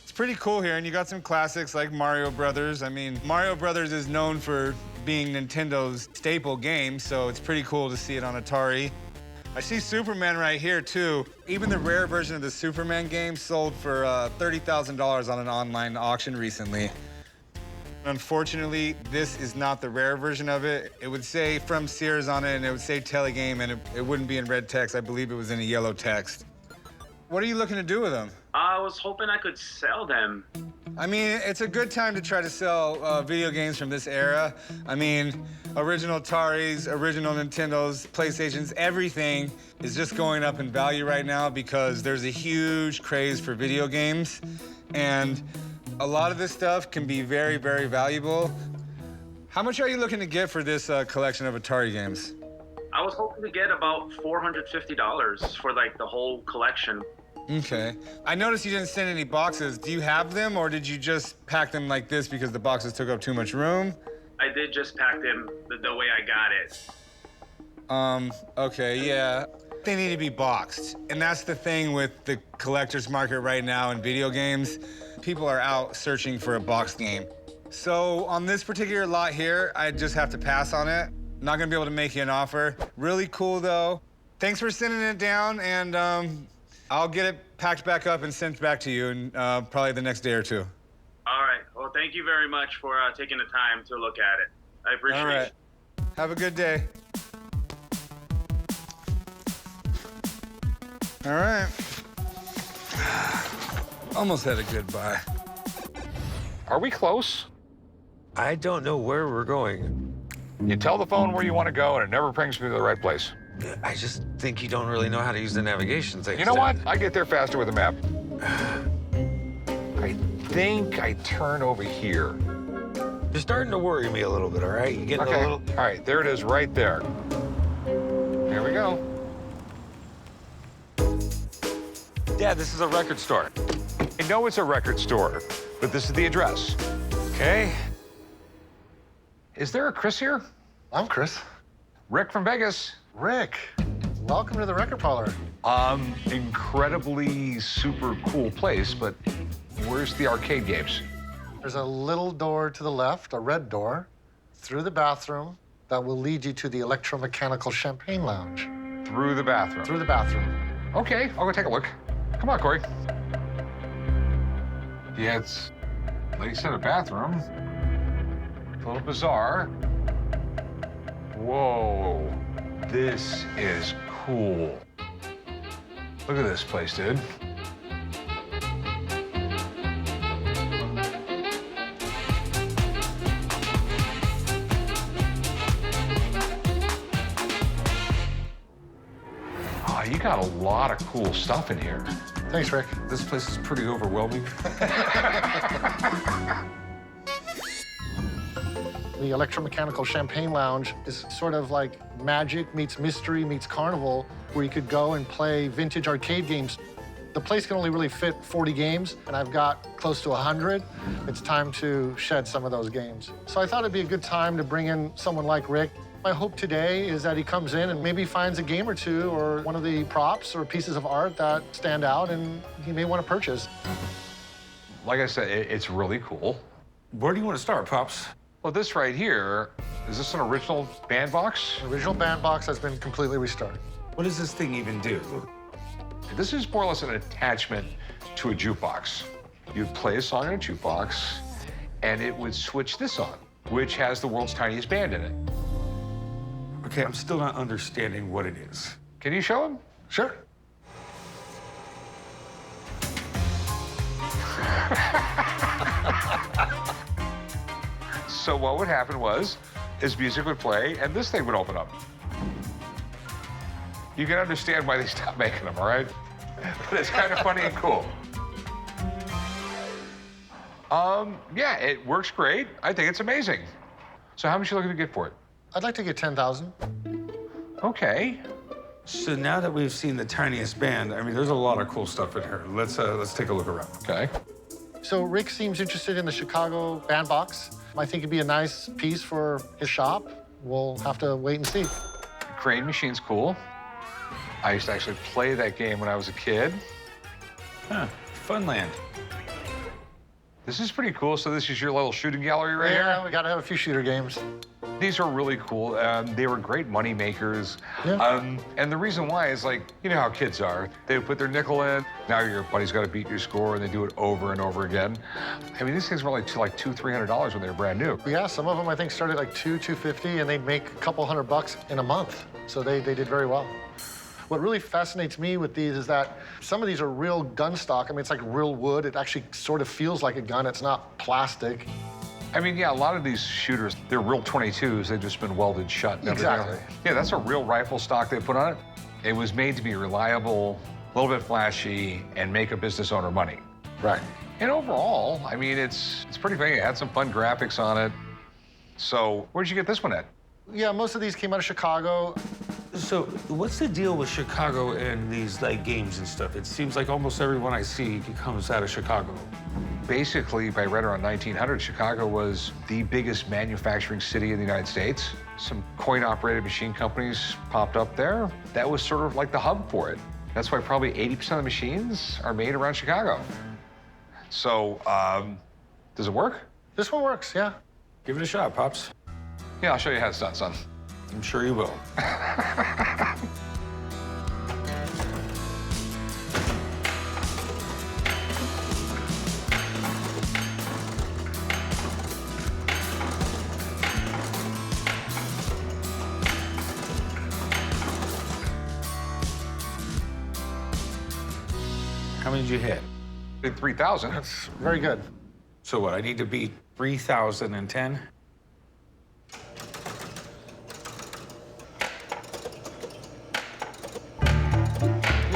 It's pretty cool here, and you got some classics like Mario Brothers. I mean, Mario Brothers is known for being Nintendo's staple game, so it's pretty cool to see it on Atari. I see Superman right here, too. Even the rare version of the Superman game sold for $30,000 on an online auction recently. Unfortunately, this is not the rare version of it. It would say from Sears on it, and it would say Telegame, and it wouldn't be in red text. I believe it was in a yellow text. What are you looking to do with them? I was hoping I could sell them. I mean, it's a good time to try to sell video games from this era. I mean, original Ataris, original Nintendos, PlayStations, everything is just going up in value right now because there's a huge craze for video games. And a lot of this stuff can be very, very valuable. How much are you looking to get for this collection of Atari games? I was hoping to get about $450 for like the whole collection. Okay. I noticed you didn't send any boxes. Do you have them, or did you just pack them like this because the boxes took up too much room? I did just pack them the way I got it. Okay, yeah. They need to be boxed. And that's the thing with the collector's market right now in video games. People are out searching for a boxed game. So on this particular lot here, I just have to pass on it. Not gonna be able to make you an offer. Really cool, though. Thanks for sending it down, and I'll get it packed back up and sent back to you in probably the next day or two. All right. Well, thank you very much for taking the time to look at it. I appreciate All right. it. Have a good day. All right. Almost had a good buy. Are we close? I don't know where we're going. You tell the phone where you want to go, and it never brings me to the right place. I just think you don't really know how to use the navigation thing. You know what? I get there faster with a map. I think I turn over here. You're starting to worry me a little bit, all right? You getting a little... All right, there it is right there. Here we go. Dad, this is a record store. I know it's a record store, but this is the address. Okay. Is there a Chris here? I'm Chris. Rick from Vegas. Rick, welcome to the record parlor. Incredibly super cool place, but where's the arcade games? There's a little door to the left, a red door, through the bathroom that will lead you to the electromechanical champagne lounge. Through the bathroom? Through the bathroom. Okay, I'll go take a look. Come on, Corey. Yeah, it's, like you said, a bathroom. A little bizarre. Whoa, this is cool. Look at this place, dude. Oh, you got a lot of cool stuff in here. Thanks, Rick. This place is pretty overwhelming. The electromechanical champagne lounge is sort of like magic meets mystery meets carnival, where you could go and play vintage arcade games. The place can only really fit 40 games, and I've got close to 100. It's time to shed some of those games. So I thought it'd be a good time to bring in someone like Rick. My hope today is that he comes in and maybe finds a game or two or one of the props or pieces of art that stand out and he may want to purchase. Like I said, it's really cool. Where do you want to start, Pops? Well, this right here, is this an original band box? The original band box has been completely restarted. What does this thing even do? This is more or less an attachment to a jukebox. You'd play a song in a jukebox, and it would switch this on, which has the world's tiniest band in it. Okay, I'm still not understanding what it is. Can you show him? Sure. So what would happen was, His music would play, and this thing would open up. You can understand why they stopped making them, all right? But it's kind of funny and cool. Yeah, it works great. I think it's amazing. So how much are you looking to get for it? I'd like to get 10,000. Okay. So now that we've seen the tiniest band, I mean, there's a lot of cool stuff in here. Let's take a look around. Okay. So Rick seems interested in the Chicago band box. I think it'd be a nice piece for his shop. We'll have to wait and see. Crane machine's cool. I used to actually play that game when I was a kid. Huh, Funland. This is pretty cool. So this is your little shooting gallery right here? Yeah, we gotta have a few shooter games. These are really cool. They were great money makers. Yeah. And the reason why is, like, you know how kids are. They would put their nickel in. Now your buddy's got to beat your score, and they do it over and over again. I mean, these things were like $200-300 when they were brand new. Yeah, some of them I think started like $250, and they'd make a couple $100 in a month. So they did very well. What really fascinates me with these is that some of these are real gun stock. I mean, it's like real wood. It actually sort of feels like a gun. It's not plastic. I mean, yeah, a lot of these shooters, they're real 22s. They've just been welded shut. And Exactly. Yeah, that's a real rifle stock they put on it. It was made to be reliable, a little bit flashy, and make a business owner money. Right. And overall, I mean, it's pretty big. It had some fun graphics on it. So where'd you get this one at? Yeah, most of these came out of Chicago. So what's the deal with Chicago and these like games and stuff? It seems like almost everyone I see comes out of Chicago. Basically, by right around 1900, Chicago was the biggest manufacturing city in the United States. Some coin-operated machine companies popped up there. That was sort of like the hub for it. That's why probably 80% of the machines are made around Chicago. So, does it work? This one works, yeah. Give it a shot, Pops. Yeah, I'll show you how it's done, son. I'm sure you will. How many did you hit? 3,000. That's very good. So what, I need to beat 3,010?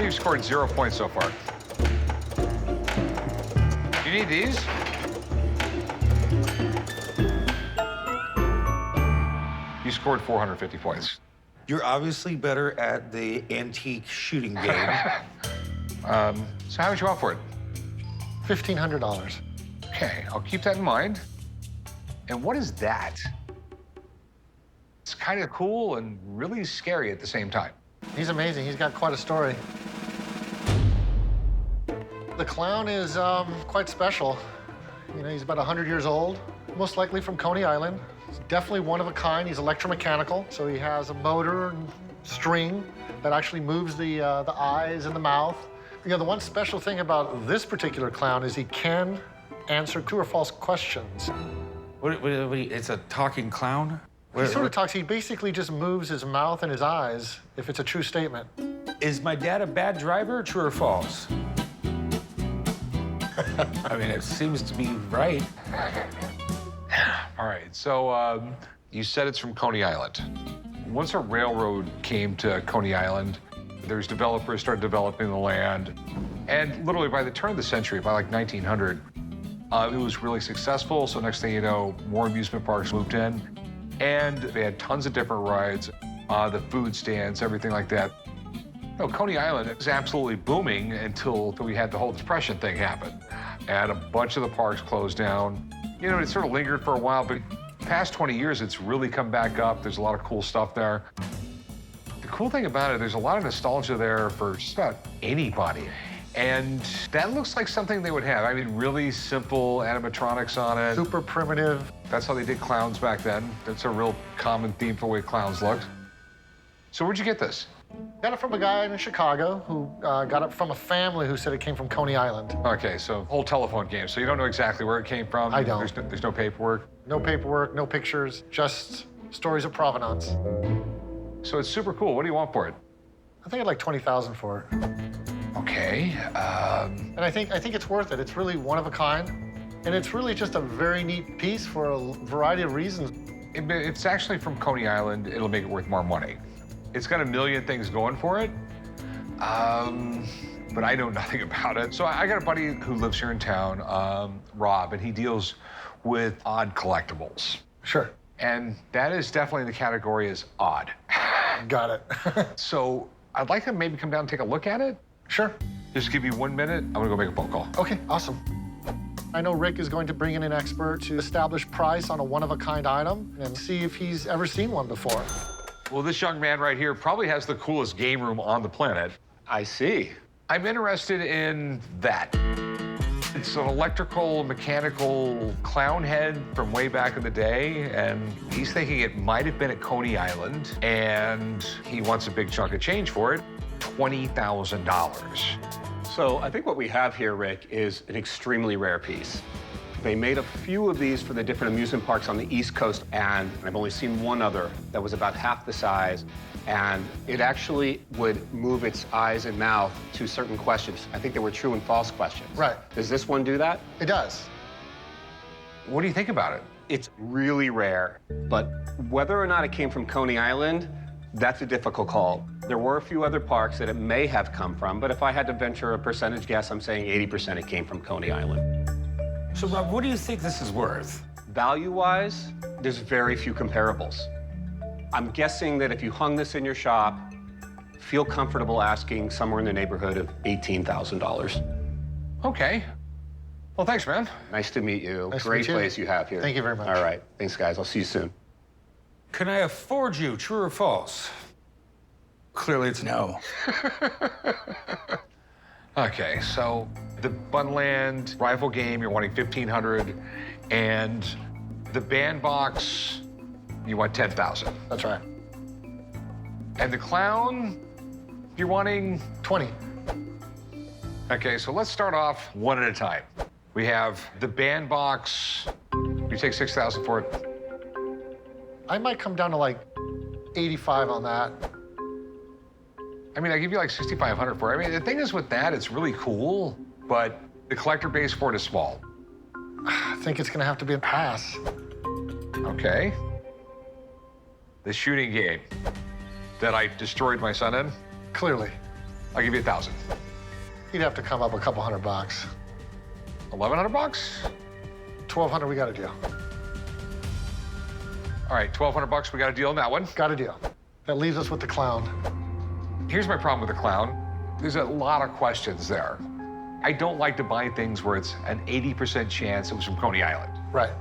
You've scored 0 points so far. You need these? You scored 450 points. You're obviously better at the antique shooting game. So how much you want for it? $1,500. Okay, I'll keep that in mind. And what is that? It's kind of cool and really scary at the same time. He's amazing. He's got quite a story. The clown is quite special. You know, he's about 100 years old, most likely from Coney Island. He's definitely one of a kind. He's electromechanical, so he has a motor and string that actually moves the eyes and the mouth. You know, the one special thing about this particular clown is he can answer true or false questions. It's a talking clown? He sort of talks. He basically just moves his mouth and his eyes if it's a true statement. Is my dad a bad driver, true or false? I mean, it seems to be right. All right, so you said it's from Coney Island. Once a railroad came to Coney Island, there's developers started developing the land. And literally by the turn of the century, by like 1900, it was really successful. So next thing you know, more amusement parks moved in. And they had tons of different rides, the food stands, everything like that. No, Coney Island was absolutely booming until we had the whole Depression thing happen. And a bunch of the parks closed down. You know, it sort of lingered for a while, but past 20 years, it's really come back up. There's a lot of cool stuff there. The cool thing about it, there's a lot of nostalgia there for just about anybody. And that looks like something they would have. I mean, really simple animatronics on it. Super primitive. That's how they did clowns back then. That's a real common theme for the way clowns looked. So where'd you get this? Got it from a guy in Chicago who got it from a family who said it came from Coney Island. Okay, so whole telephone game. So you don't know exactly where it came from? I don't. There's no paperwork? No paperwork, no pictures, just stories of provenance. So it's super cool. What do you want for it? I think I'd like $20,000 for it. Okay. And I think it's worth it. It's really one of a kind. And it's really just a very neat piece for a variety of reasons. It's actually from Coney Island. It'll make it worth more money. It's got a million things going for it, but I know nothing about it. So I got a buddy who lives here in town, Rob, and he deals with odd collectibles. Sure. And that is definitely in the category as odd. Got it. So I'd like to maybe come down and take a look at it. Sure. Just give you 1 minute. I'm gonna go make a phone call. Okay, awesome. I know Rick is going to bring in an expert to establish price on a one-of-a-kind item and see if he's ever seen one before. Well, this young man right here probably has the coolest game room on the planet. I see. I'm interested in that. It's an electrical, mechanical clown head from way back in the day, and he's thinking it might have been at Coney Island, and he wants a big chunk of change for it, $20,000. So I think what we have here, Rick, is an extremely rare piece. They made a few of these for the different amusement parks on the East Coast, and I've only seen one other that was about half the size, and it actually would move its eyes and mouth to certain questions. I think they were true and false questions. Right. Does this one do that? It does. What do you think about it? It's really rare, but whether or not it came from Coney Island, that's a difficult call. There were a few other parks that it may have come from, but if I had to venture a percentage guess, I'm saying 80% it came from Coney Island. So, Rob, what do you think this is worth? Value-wise, there's very few comparables. I'm guessing that if you hung this in your shop, feel comfortable asking somewhere in the neighborhood of $18,000. Okay. Well, thanks, man. Nice to meet you. Nice to Great meet you. place you have here. Thank you very much. All right. Thanks, guys. I'll see you soon. Can I afford you, true or false? Clearly, it's no. Okay, so the Bunland rifle game, you're wanting $1,500, and the bandbox, you want $10,000. That's right. And the clown, you're wanting 20. Okay, so let's start off one at a time. We have the bandbox. You take $6,000 for it. I might come down to like 85 on that. I mean, I give you like $6,500 for it. I mean, the thing is with that, it's really cool, but the collector base for it is small. I think it's gonna have to be a pass. Okay. The shooting game that I destroyed my son in, Clearly. I'll give you $1,000. He'd have to come up a couple $100. $1,100? 1,200, we got a deal. All right, $1,200, we got a deal on that one. Got a deal. That leaves us with the clown. Here's my problem with the clown. There's a lot of questions there. I don't like to buy things where it's an 80% chance it was from Coney Island. Right.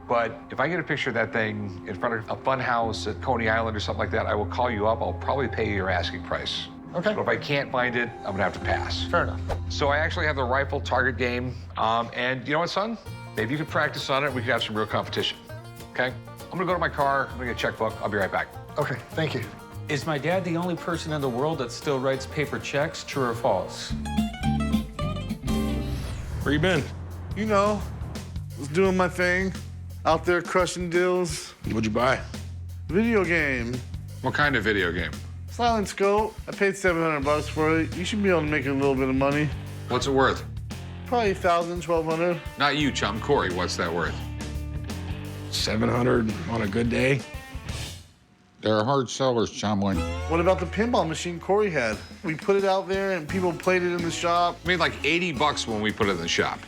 But if I get a picture of that thing in front of a fun house at Coney Island or something like that, I will call you up. I'll probably pay you your asking price. Okay. But if I can't find it, I'm gonna have to pass. Fair enough. So I actually have the rifle target game. And you know what, son? Maybe you could practice on it. We could have some real competition. Okay? I'm gonna go to my car. I'm gonna get a checkbook. I'll be right back. Okay, thank you. Is my dad the only person in the world that still writes paper checks, true or false? Where you been? You know, was doing my thing, out there crushing deals. What'd you buy? Video game. What kind of video game? Silent Scope. I paid $700 for it. You should be able to make a little bit of money. What's it worth? Probably 1,000, 1,200. Not you, chum. Corey, what's that worth? 700 on a good day. They're hard sellers, Chumley. What about the pinball machine Corey had? We put it out there and people played it in the shop. We made like $80 when we put it in the shop.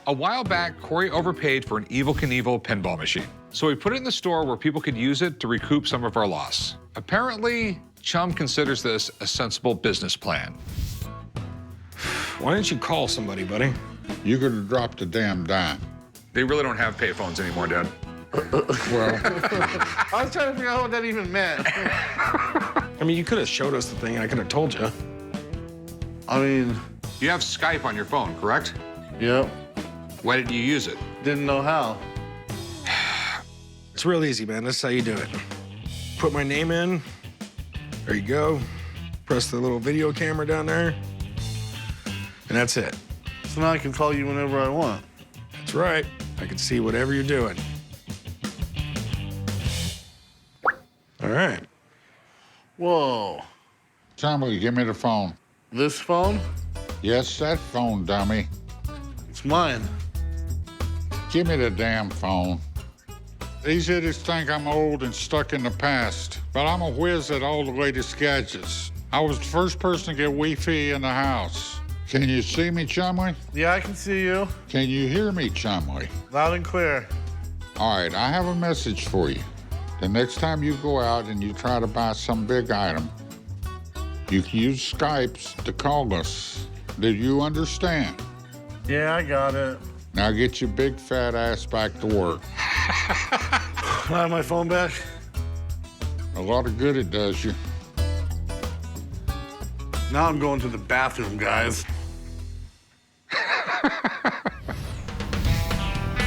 A while back, Corey overpaid for an Evel Knievel pinball machine. So we put it in the store where people could use it to recoup some of our loss. Apparently, Chum considers this a sensible business plan. Why didn't you call somebody, buddy? You could have dropped a damn dime. They really don't have payphones anymore, Dad. Well, I was trying to figure out what that even meant. I mean, you could have showed us the thing. I could have told you. I mean... You have Skype on your phone, correct? Yep. Why didn't you use it? Didn't know how. It's real easy, man. This is how you do it. Put my name in. There you go. Press the little video camera down there. And that's it. So now I can call you whenever I want. That's right. I can see whatever you're doing. All right. Whoa. Chumley, give me the phone. This phone? Yes, that phone, dummy. It's mine. Give me the damn phone. These idiots think I'm old and stuck in the past, but I'm a whiz at all the latest gadgets. I was the first person to get Wi-Fi in the house. Can you see me, Chumley? Yeah, I can see you. Can you hear me, Chumley? Loud and clear. All right, I have a message for you. The next time you go out and you try to buy some big item, you can use Skypes to call us. Did you understand? Yeah, I got it. Now get your big fat ass back to work. I have my phone back. A lot of good it does you. Now I'm going to the bathroom, guys.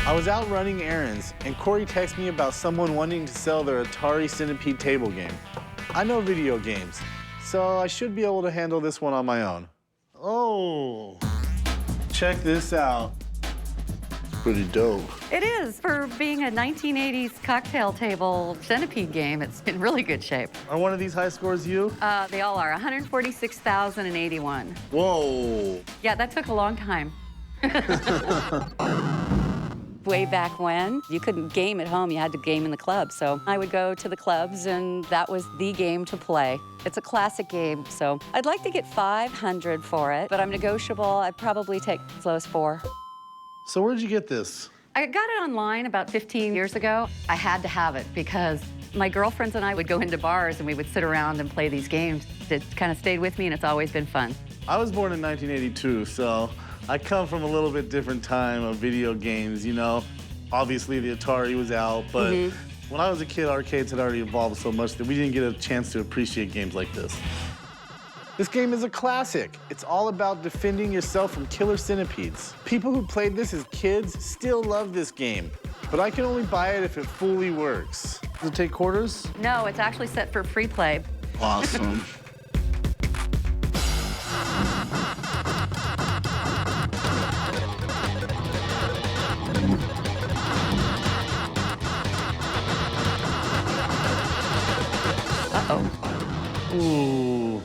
I was out running errands, and Corey texted me about someone wanting to sell their Atari Centipede table game. I know video games, so I should be able to handle this one on my own. Oh, check this out. It's pretty dope. It is. For being a 1980s cocktail table Centipede game, it's in really good shape. Are one of these high scores you? They all are. 146,081. Whoa. Yeah, that took a long time. Way back when, you couldn't game at home, you had to game in the club. So I would go to the clubs, and that was the game to play. It's a classic game, so I'd like to get 500 for it, but I'm negotiable. I'd probably take as low as 4. So where'd you get this? I got it online about 15 years ago. I had to have it because my girlfriends and I would go into bars and we would sit around and play these games. It kind of stayed with me, and it's always been fun. I was born in 1982, so I come from a little bit different time of video games, you know. Obviously, the Atari was out, but when I was a kid, arcades had already evolved so much that we didn't get a chance to appreciate games like this. This game is a classic. It's all about defending yourself from killer centipedes. People who played this as kids still love this game, but I can only buy it if it fully works. Does it take quarters? No, it's actually set for free play. Awesome. Ooh. I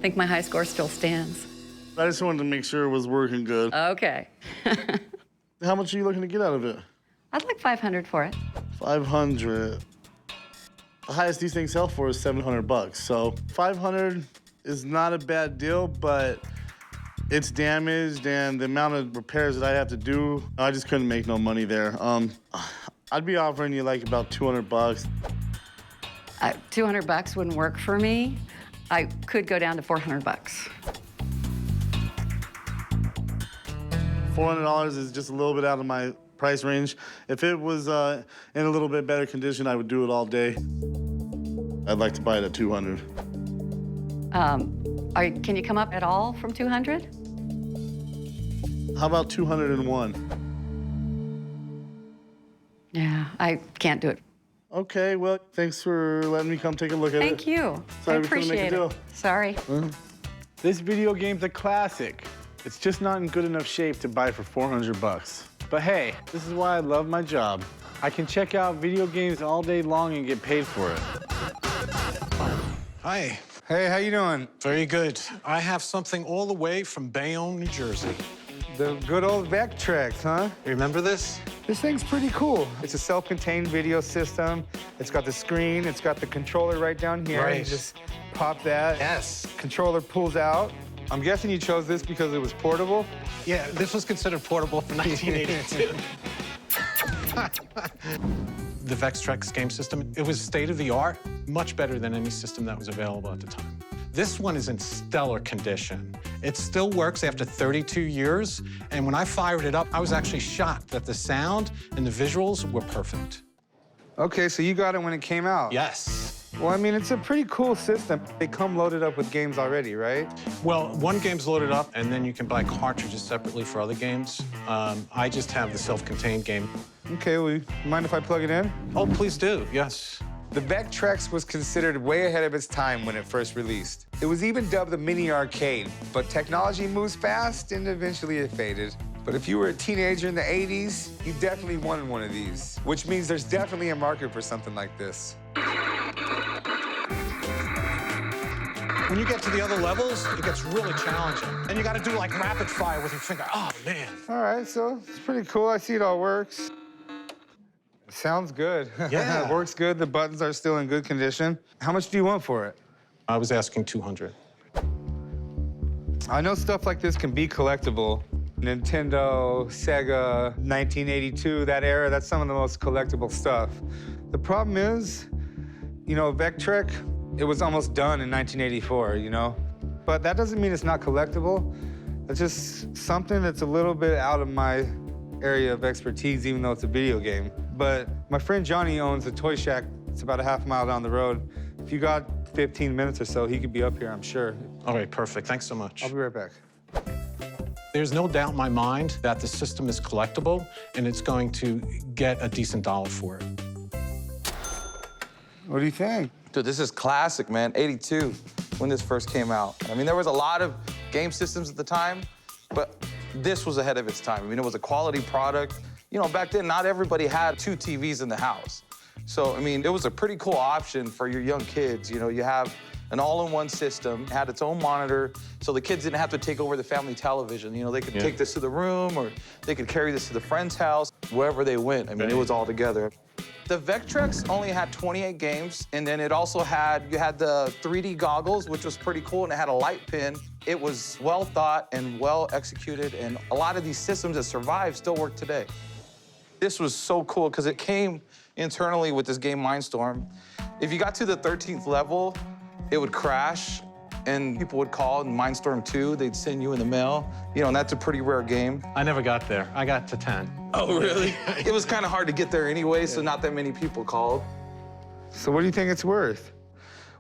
think my high score still stands. I just wanted to make sure it was working good. Okay. How much are you looking to get out of it? I'd like 500 for it. 500. The highest these things sell for is 700 bucks. So 500 is not a bad deal, but it's damaged, and the amount of repairs that I have to do, I just couldn't make no money there. I'd be offering you like about 200 bucks. 200 bucks wouldn't work for me. I could go down to 400 bucks. $400 is just a little bit out of my price range. If it was in a little bit better condition, I would do it all day. I'd like to buy it at 200. Can you come up at all from 200? How about 201? Yeah, I can't do it. Okay, well, thanks for letting me come take a look at it. Thank you. Sorry I we couldn't make a appreciate deal. it. Sorry. This video game's a classic. It's just not in good enough shape to buy for 400 bucks. But hey, this is why I love my job. I can check out video games all day long and get paid for it. Hi. Hey, how you doing? Very good. I have something all the way from Bayonne, New Jersey. The good old Vectrex, huh? Remember this? This thing's pretty cool. It's a self-contained video system. It's got the screen, it's got the controller right down here. Right. You just pop that. Yes. Controller pulls out. I'm guessing you chose this because it was portable? Yeah, this was considered portable for 1982. The Vectrex game system, it was state-of-the-art, much better than any system that was available at the time. This one is in stellar condition. It still works after 32 years, and when I fired it up, I was actually shocked that the sound and the visuals were perfect. Okay, so you got it when it came out? Yes. Well, I mean, it's a pretty cool system. They come loaded up with games already, right? Well, one game's loaded up, and then you can buy cartridges separately for other games. I just have the self-contained game. Okay, well, you mind if I plug it in? Oh, please do, yes. The Vectrex was considered way ahead of its time when it first released. It was even dubbed the mini arcade, but technology moves fast and eventually it faded. But if you were a teenager in the 80s, you definitely wanted one of these, which means there's definitely a market for something like this. When you get to the other levels, it gets really challenging. And you gotta do like rapid fire with your finger. Oh, man. All right, so it's pretty cool. I see it all works. Sounds good. Yeah. It works good. The buttons are still in good condition. How much do you want for it? I was asking 200. I know stuff like this can be collectible. Nintendo, Sega, 1982, that era, that's some of the most collectible stuff. The problem is, you know, Vectrek, it was almost done in 1984, you know? But that doesn't mean it's not collectible. It's just something that's a little bit out of my area of expertise, even though it's a video game. But my friend Johnny owns a toy shack. It's about a half mile down the road. If you got 15 minutes or so, he could be up here, I'm sure. All right, perfect. Thanks so much. I'll be right back. There's no doubt in my mind that the system is collectible and it's going to get a decent dollar for it. What do you think? Dude, this is classic, man. 82, when this first came out. I mean, there was a lot of game systems at the time, but this was ahead of its time. I mean, it was a quality product. You know, back then, not everybody had 2 TVs in the house. So, I mean, it was a pretty cool option for your young kids. You know, you have an all-in-one system, had its own monitor, so the kids didn't have to take over the family television. You know, they could take this to the room, or they could carry this to the friend's house, wherever they went. I mean, it was all together. The Vectrex only had 28 games, and then it also had, you had the 3D goggles, which was pretty cool, and it had a light pin. It was well thought and well executed, and a lot of these systems that survive still work today. This was so cool, because it came internally with this game Mindstorm. If you got to the 13th level, it would crash, and people would call in Mindstorm 2. They'd send you in the mail. You know, and that's a pretty rare game. I never got there. I got to 10. Oh, really? It was kind of hard to get there anyway, so not that many people called. So what do you think it's worth?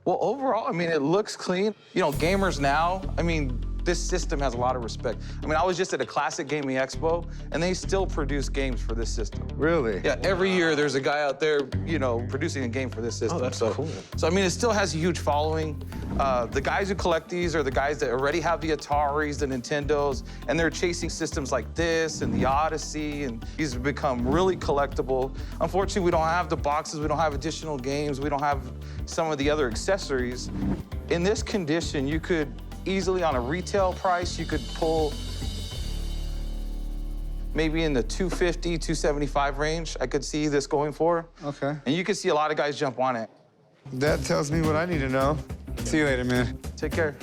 Well, overall, I mean, it looks clean. You know, gamers now, I mean, this system has a lot of respect. I mean, I was just at a Classic Gaming Expo, and they still produce games for this system. Really? Yeah, every year there's a guy out there, you know, producing a game for this system. Oh, that's cool. So, I mean, it still has a huge following. The guys who collect these are the guys that already have the Ataris, the Nintendos, and they're chasing systems like this and the Odyssey, and these have become really collectible. Unfortunately, we don't have the boxes, we don't have additional games, we don't have some of the other accessories. In this condition, you could easily, on a retail price, you could pull maybe in the $250, $275 range. I could see this going for. Okay. And you could see a lot of guys jump on it. That tells me what I need to know. See you later, man. Take care.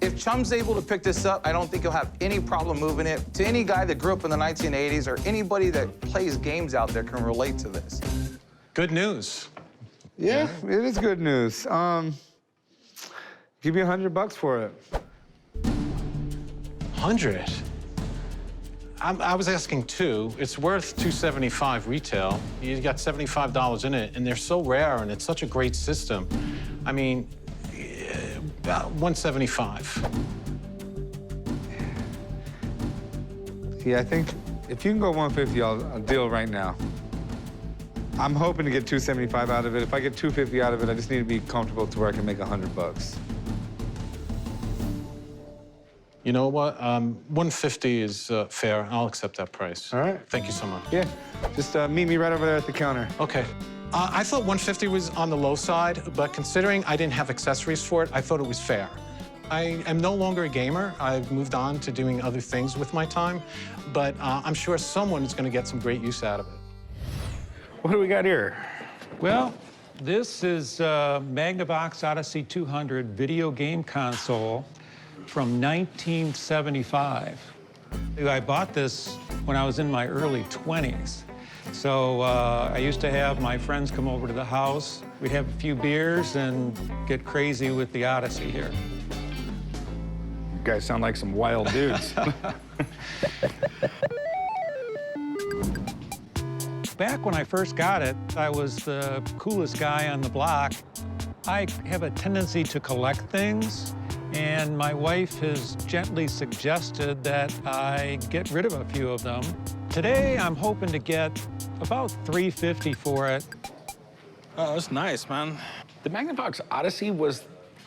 If Chum's able to pick this up, I don't think he'll have any problem moving it. To any guy that grew up in the 1980s or anybody that plays games out there can relate to this. Good news. Yeah, it is good news. Give you $100 for it. 100? I was asking 2. It's worth $275 retail. You got $75 in it, and they're so rare, and it's such a great system. I mean, about $175. Yeah, I think if you can go $150, I'll deal right now. I'm hoping to get $275 out of it. If I get $250 out of it, I just need to be comfortable to where I can make $100. You know what? 150 is fair. I'll accept that price. All right. Thank you so much. Yeah, just meet me right over there at the counter. Okay. I thought 150 was on the low side, but considering I didn't have accessories for it, I thought it was fair. I am no longer a gamer. I've moved on to doing other things with my time, but I'm sure someone is going to get some great use out of it. What do we got here? Well, this is Magnavox Odyssey 200 video game console from 1975. I bought this when I was in my early 20s. So I used to have my friends come over to the house. We'd have a few beers and get crazy with the Odyssey here. You guys sound like some wild dudes. Back when I first got it, I was the coolest guy on the block. I have a tendency to collect things, and my wife has gently suggested that I get rid of a few of them. Today, I'm hoping to get about $350 for it. Oh, that's nice, man. The Magnavox Odyssey was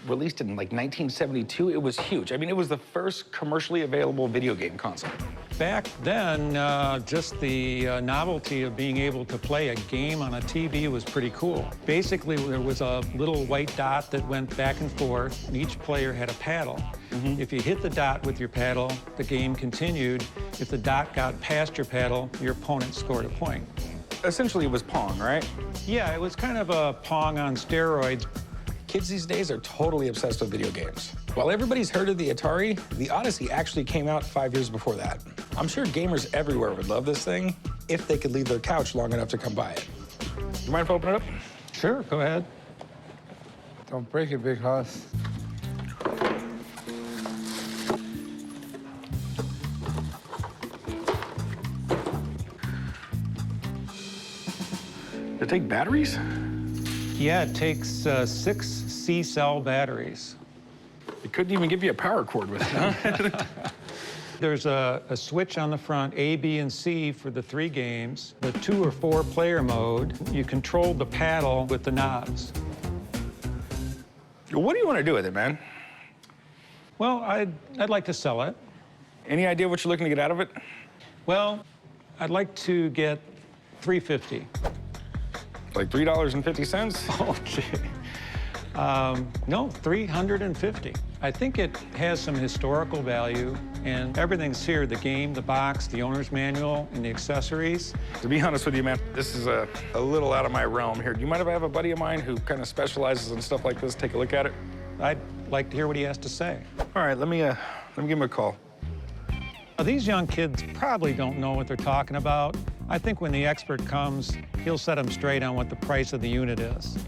released in like 1972. It was huge. I mean, it was the first commercially available video game console. Back then, just the novelty of being able to play a game on a TV was pretty cool. Basically, there was a little white dot that went back and forth, and each player had a paddle. If you hit the dot with your paddle, the game continued. If the dot got past your paddle, your opponent scored a point. Essentially, it was Pong, right? Yeah, it was kind of a Pong on steroids. Kids these days are totally obsessed with video games. While everybody's heard of the Atari, the Odyssey actually came out 5 years before that. I'm sure gamers everywhere would love this thing if they could leave their couch long enough to come buy it. You mind if I open it up? Sure, go ahead. Don't break it, big hoss. Does it take batteries? Yeah, it takes 6 C-cell batteries. It couldn't even give you a power cord with it, huh? There's a switch on the front, A, B, and C for the 3 games. The 2 or 4 player mode, you control the paddle with the knobs. What do you want to do with it, man? Well, I'd like to sell it. Any idea what you're looking to get out of it? Well, I'd like to get $350. Like $3.50? Oh, gee. No, $350. I think it has some historical value, and everything's here, the game, the box, the owner's manual, and the accessories. To be honest with you, man, this is a little out of my realm here. Do you mind if I have a buddy of mine who kind of specializes in stuff like this take a look at it? I'd like to hear what he has to say. All right, let me give him a call. Now, these young kids probably don't know what they're talking about. I think when the expert comes, he'll set them straight on what the price of the unit is.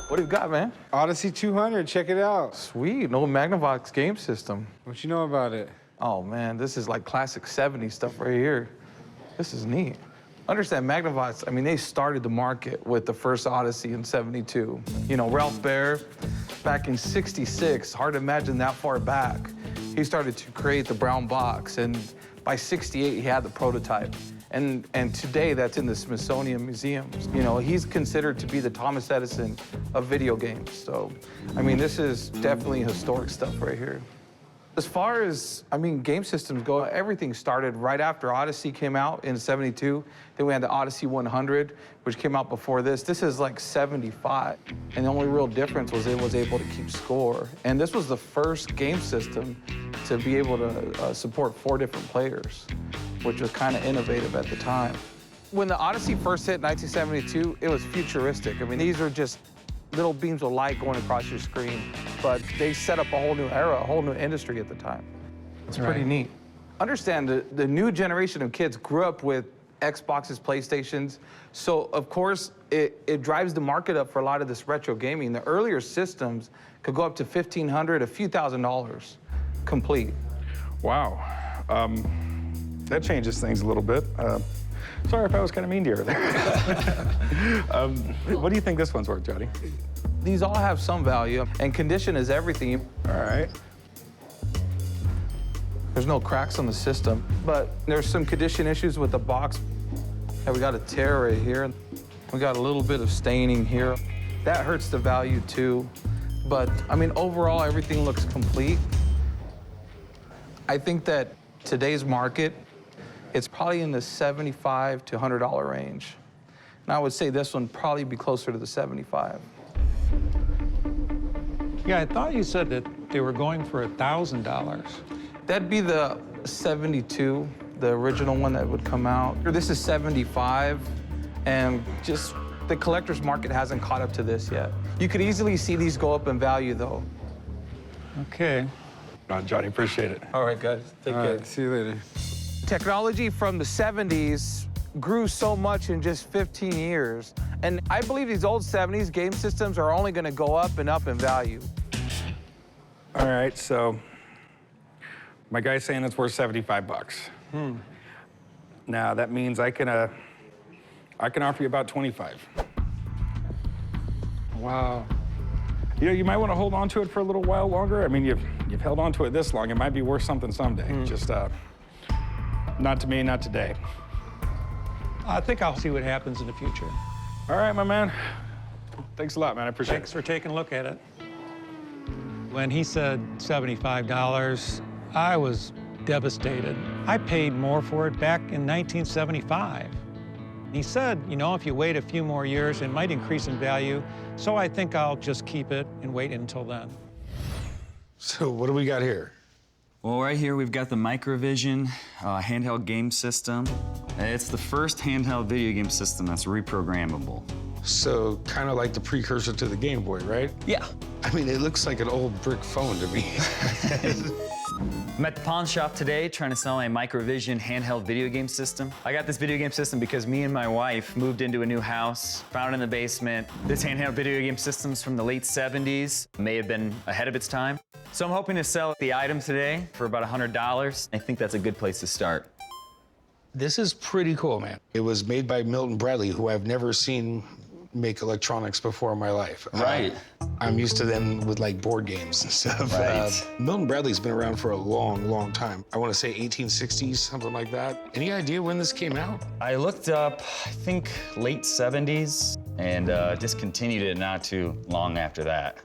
What do you got, man? Odyssey 200, check it out. Sweet, no Magnavox game system. What you know about it? Oh, man, this is like classic 70s stuff right here. This is neat. Understand, Magnavox, I mean, they started the market with the first Odyssey in '72. You know, Ralph Baer, back in '66, hard to imagine that far back, he started to create the brown box, and by '68, he had the prototype. And today, that's in the Smithsonian Museum. You know, he's considered to be the Thomas Edison of video games. So, I mean, this is definitely historic stuff right here. As far as, I mean, game systems go, everything started right after Odyssey came out in '72. Then we had the Odyssey 100, which came out before this. This is like '75. And the only real difference was it was able to keep score. And this was the first game system to be able to support 4 different players, which was kind of innovative at the time. When the Odyssey first hit in 1972, it was futuristic. I mean, these are just little beams of light going across your screen, but they set up a whole new era, a whole new industry at the time. It's pretty neat. Understand, the new generation of kids grew up with Xboxes, PlayStations, so of course, it drives the market up for a lot of this retro gaming. The earlier systems could go up to $1,500, a few $1,000s complete. Wow. That changes things a little bit. Sorry if I was kind of mean to you there. What do you think this one's worth, Jody? These all have some value, and condition is everything. All right. There's no cracks on the system, but there's some condition issues with the box. And we got a tear right here. We got a little bit of staining here. That hurts the value too. But I mean, overall, everything looks complete. I think that today's market, it's probably in the $75 to $100 range. And I would say this one probably be closer to the 75. Yeah, I thought you said that they were going for $1,000. That'd be the 72, the original one that would come out. This is 75, and just the collector's market hasn't caught up to this yet. You could easily see these go up in value, though. Okay. Johnny, appreciate it. All right, guys. Take care. Right, see you later. Technology from the 70s grew so much in just 15 years. And I believe these old 70s game systems are only going to go up and up in value. All right, so my guy's saying it's worth 75 bucks. Now, that means I can offer you about 25. Wow. You know, you might want to hold on to it for a little while longer. I mean, you've held on to it this long. It might be worth something someday. Just not to me, not today. I think I'll see what happens in the future. All right, my man. Thanks a lot, man. I appreciate it. Thanks for taking a look at it. When he said $75, I was devastated. I paid more for it back in 1975. He said, you know, if you wait a few more years, it might increase in value, so I think I'll just keep it and wait until then. So what do we got here? Well, right here we've got the Microvision handheld game system. It's the first handheld video game system that's reprogrammable. So kind of like the precursor to the Game Boy, right? Yeah. I mean, it looks like an old brick phone to me. I'm at the pawn shop today trying to sell my Microvision handheld video game system. I got this video game system because me and my wife moved into a new house, found it in the basement. This handheld video game system's from the late 70s, may have been ahead of its time. So I'm hoping to sell the item today for about $100. I think that's a good place to start. This is pretty cool, man. It was made by Milton Bradley, who I've never seen make electronics before in my life. Right. I'm used to them with like board games and stuff. Right. Milton Bradley's been around for a long, long time. I want to say 1860s, something like that. Any idea when this came out? I looked up, I think, late 70s, and discontinued it not too long after that.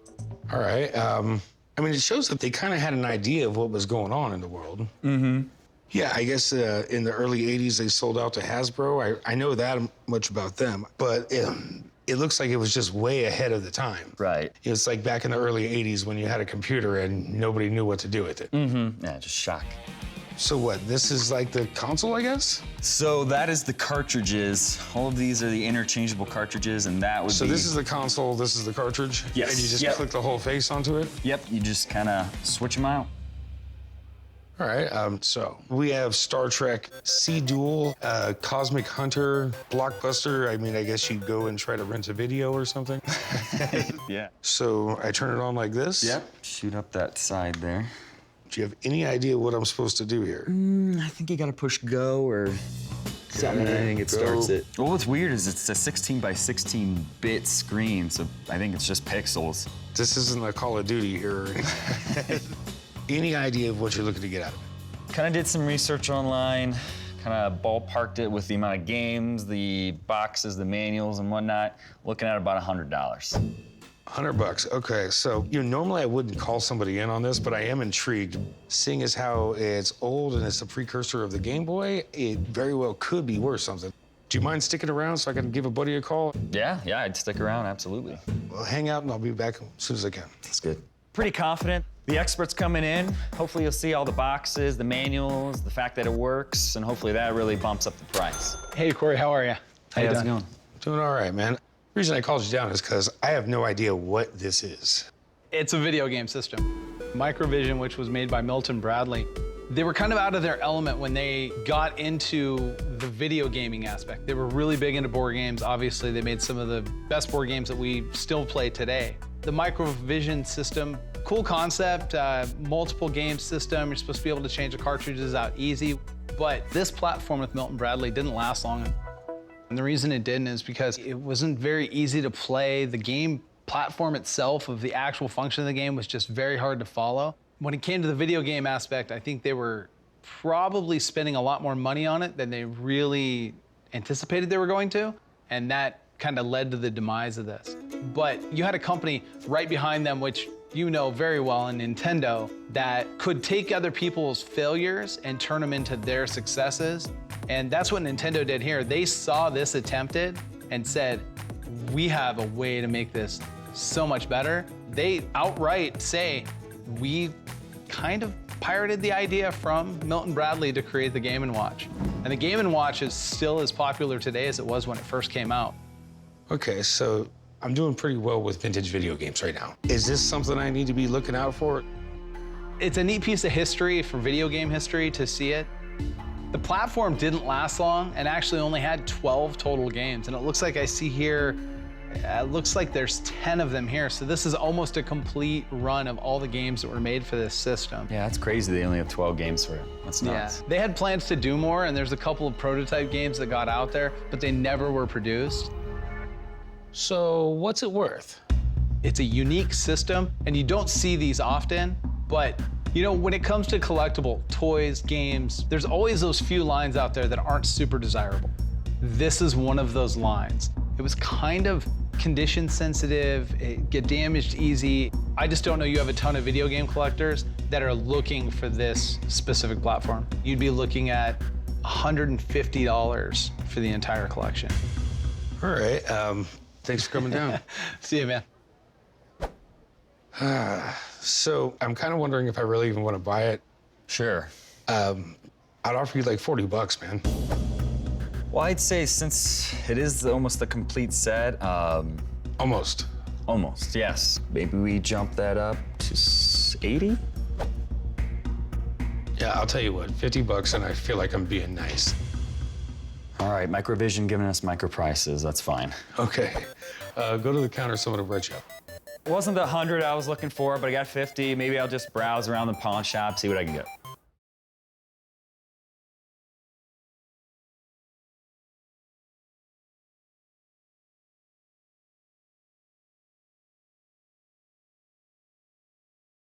All right. I mean, it shows that they kind of had an idea of what was going on in the world. Mm-hmm. Yeah, I guess in the early 80s, they sold out to Hasbro. I know that much about them, but it looks like it was just way ahead of the time. Right. It's like back in the early 80s when you had a computer and nobody knew what to do with it. Mm-hmm. Yeah, just shock. So what, this is like the console, I guess? So that is the cartridges. All of these are the interchangeable cartridges, and that would be... So this is the console, this is the cartridge? Yes. And you just click the whole face onto it? Yep, you just kind of switch them out. All right, so we have Star Trek, Sea Duel, Cosmic Hunter, Blockbuster. I mean, I guess you'd go and try to rent a video or something. Yeah. So I turn it on like this? Yep. Shoot up that side there. Do you have any idea what I'm supposed to do here? I think you gotta push go or something. I think it starts it. Well, what's weird is it's a 16 by 16 bit screen, so I think it's just pixels. This isn't a Call of Duty here. Any idea of what you're looking to get out of it? Kind of did some research online, kind of ballparked it with the amount of games, the boxes, the manuals and whatnot, looking at about $100. $100, okay. So, normally I wouldn't call somebody in on this, but I am intrigued. Seeing as how it's old and it's the precursor of the Game Boy, it very well could be worth something. Do you mind sticking around so I can give a buddy a call? Yeah, I'd stick around, absolutely. Well, hang out and I'll be back as soon as I can. That's good. Pretty confident. The expert's coming in. Hopefully you'll see all the boxes, the manuals, the fact that it works, and hopefully that really bumps up the price. Hey, Corey, how are you? Hey, how's it going? Doing all right, man. The reason I called you down is because I have no idea what this is. It's a video game system. Microvision, which was made by Milton Bradley, they were kind of out of their element when they got into the video gaming aspect. They were really big into board games. Obviously, they made some of the best board games that we still play today. The Microvision system, cool concept, multiple game system. You're supposed to be able to change the cartridges out easy. But this platform with Milton Bradley didn't last long. And the reason it didn't is because it wasn't very easy to play. The game platform itself of the actual function of the game was just very hard to follow. When it came to the video game aspect, I think they were probably spending a lot more money on it than they really anticipated they were going to. And that kind of led to the demise of this. But you had a company right behind them, which you know very well in Nintendo, that could take other people's failures and turn them into their successes. And that's what Nintendo did here. They saw this attempted and said, we have a way to make this so much better. They outright say, we kind of pirated the idea from Milton Bradley to create the Game & Watch. And the Game & Watch is still as popular today as it was when it first came out. Okay, so I'm doing pretty well with vintage video games right now. Is this something I need to be looking out for? It's a neat piece of history for video game history to see it. The platform didn't last long and actually only had 12 total games. And it looks like I see here, it looks like there's 10 of them here. So this is almost a complete run of all the games that were made for this system. Yeah, that's crazy they only have 12 games for it. That's nuts. Yeah. They had plans to do more, and there's a couple of prototype games that got out there, but they never were produced. So what's it worth? It's a unique system, and you don't see these often, but when it comes to collectible toys, games, there's always those few lines out there that aren't super desirable. This is one of those lines. It was kind of condition sensitive, it get damaged easy. I just don't know you have a ton of video game collectors that are looking for this specific platform. You'd be looking at $150 for the entire collection. All right, thanks for coming down. See you, man. So I'm kind of wondering if I really even want to buy it. Sure. I'd offer you like $40, man. Well, I'd say since it is almost the complete set, Almost. Almost, yes. Maybe we jump that up to 80? Yeah, I'll tell you what, 50 bucks and I feel like I'm being nice. All right, Microvision giving us micro prices, that's fine. Okay, go to the counter, someone will write you up. It wasn't the 100 I was looking for, but I got 50. Maybe I'll just browse around the pawn shop, see what I can get.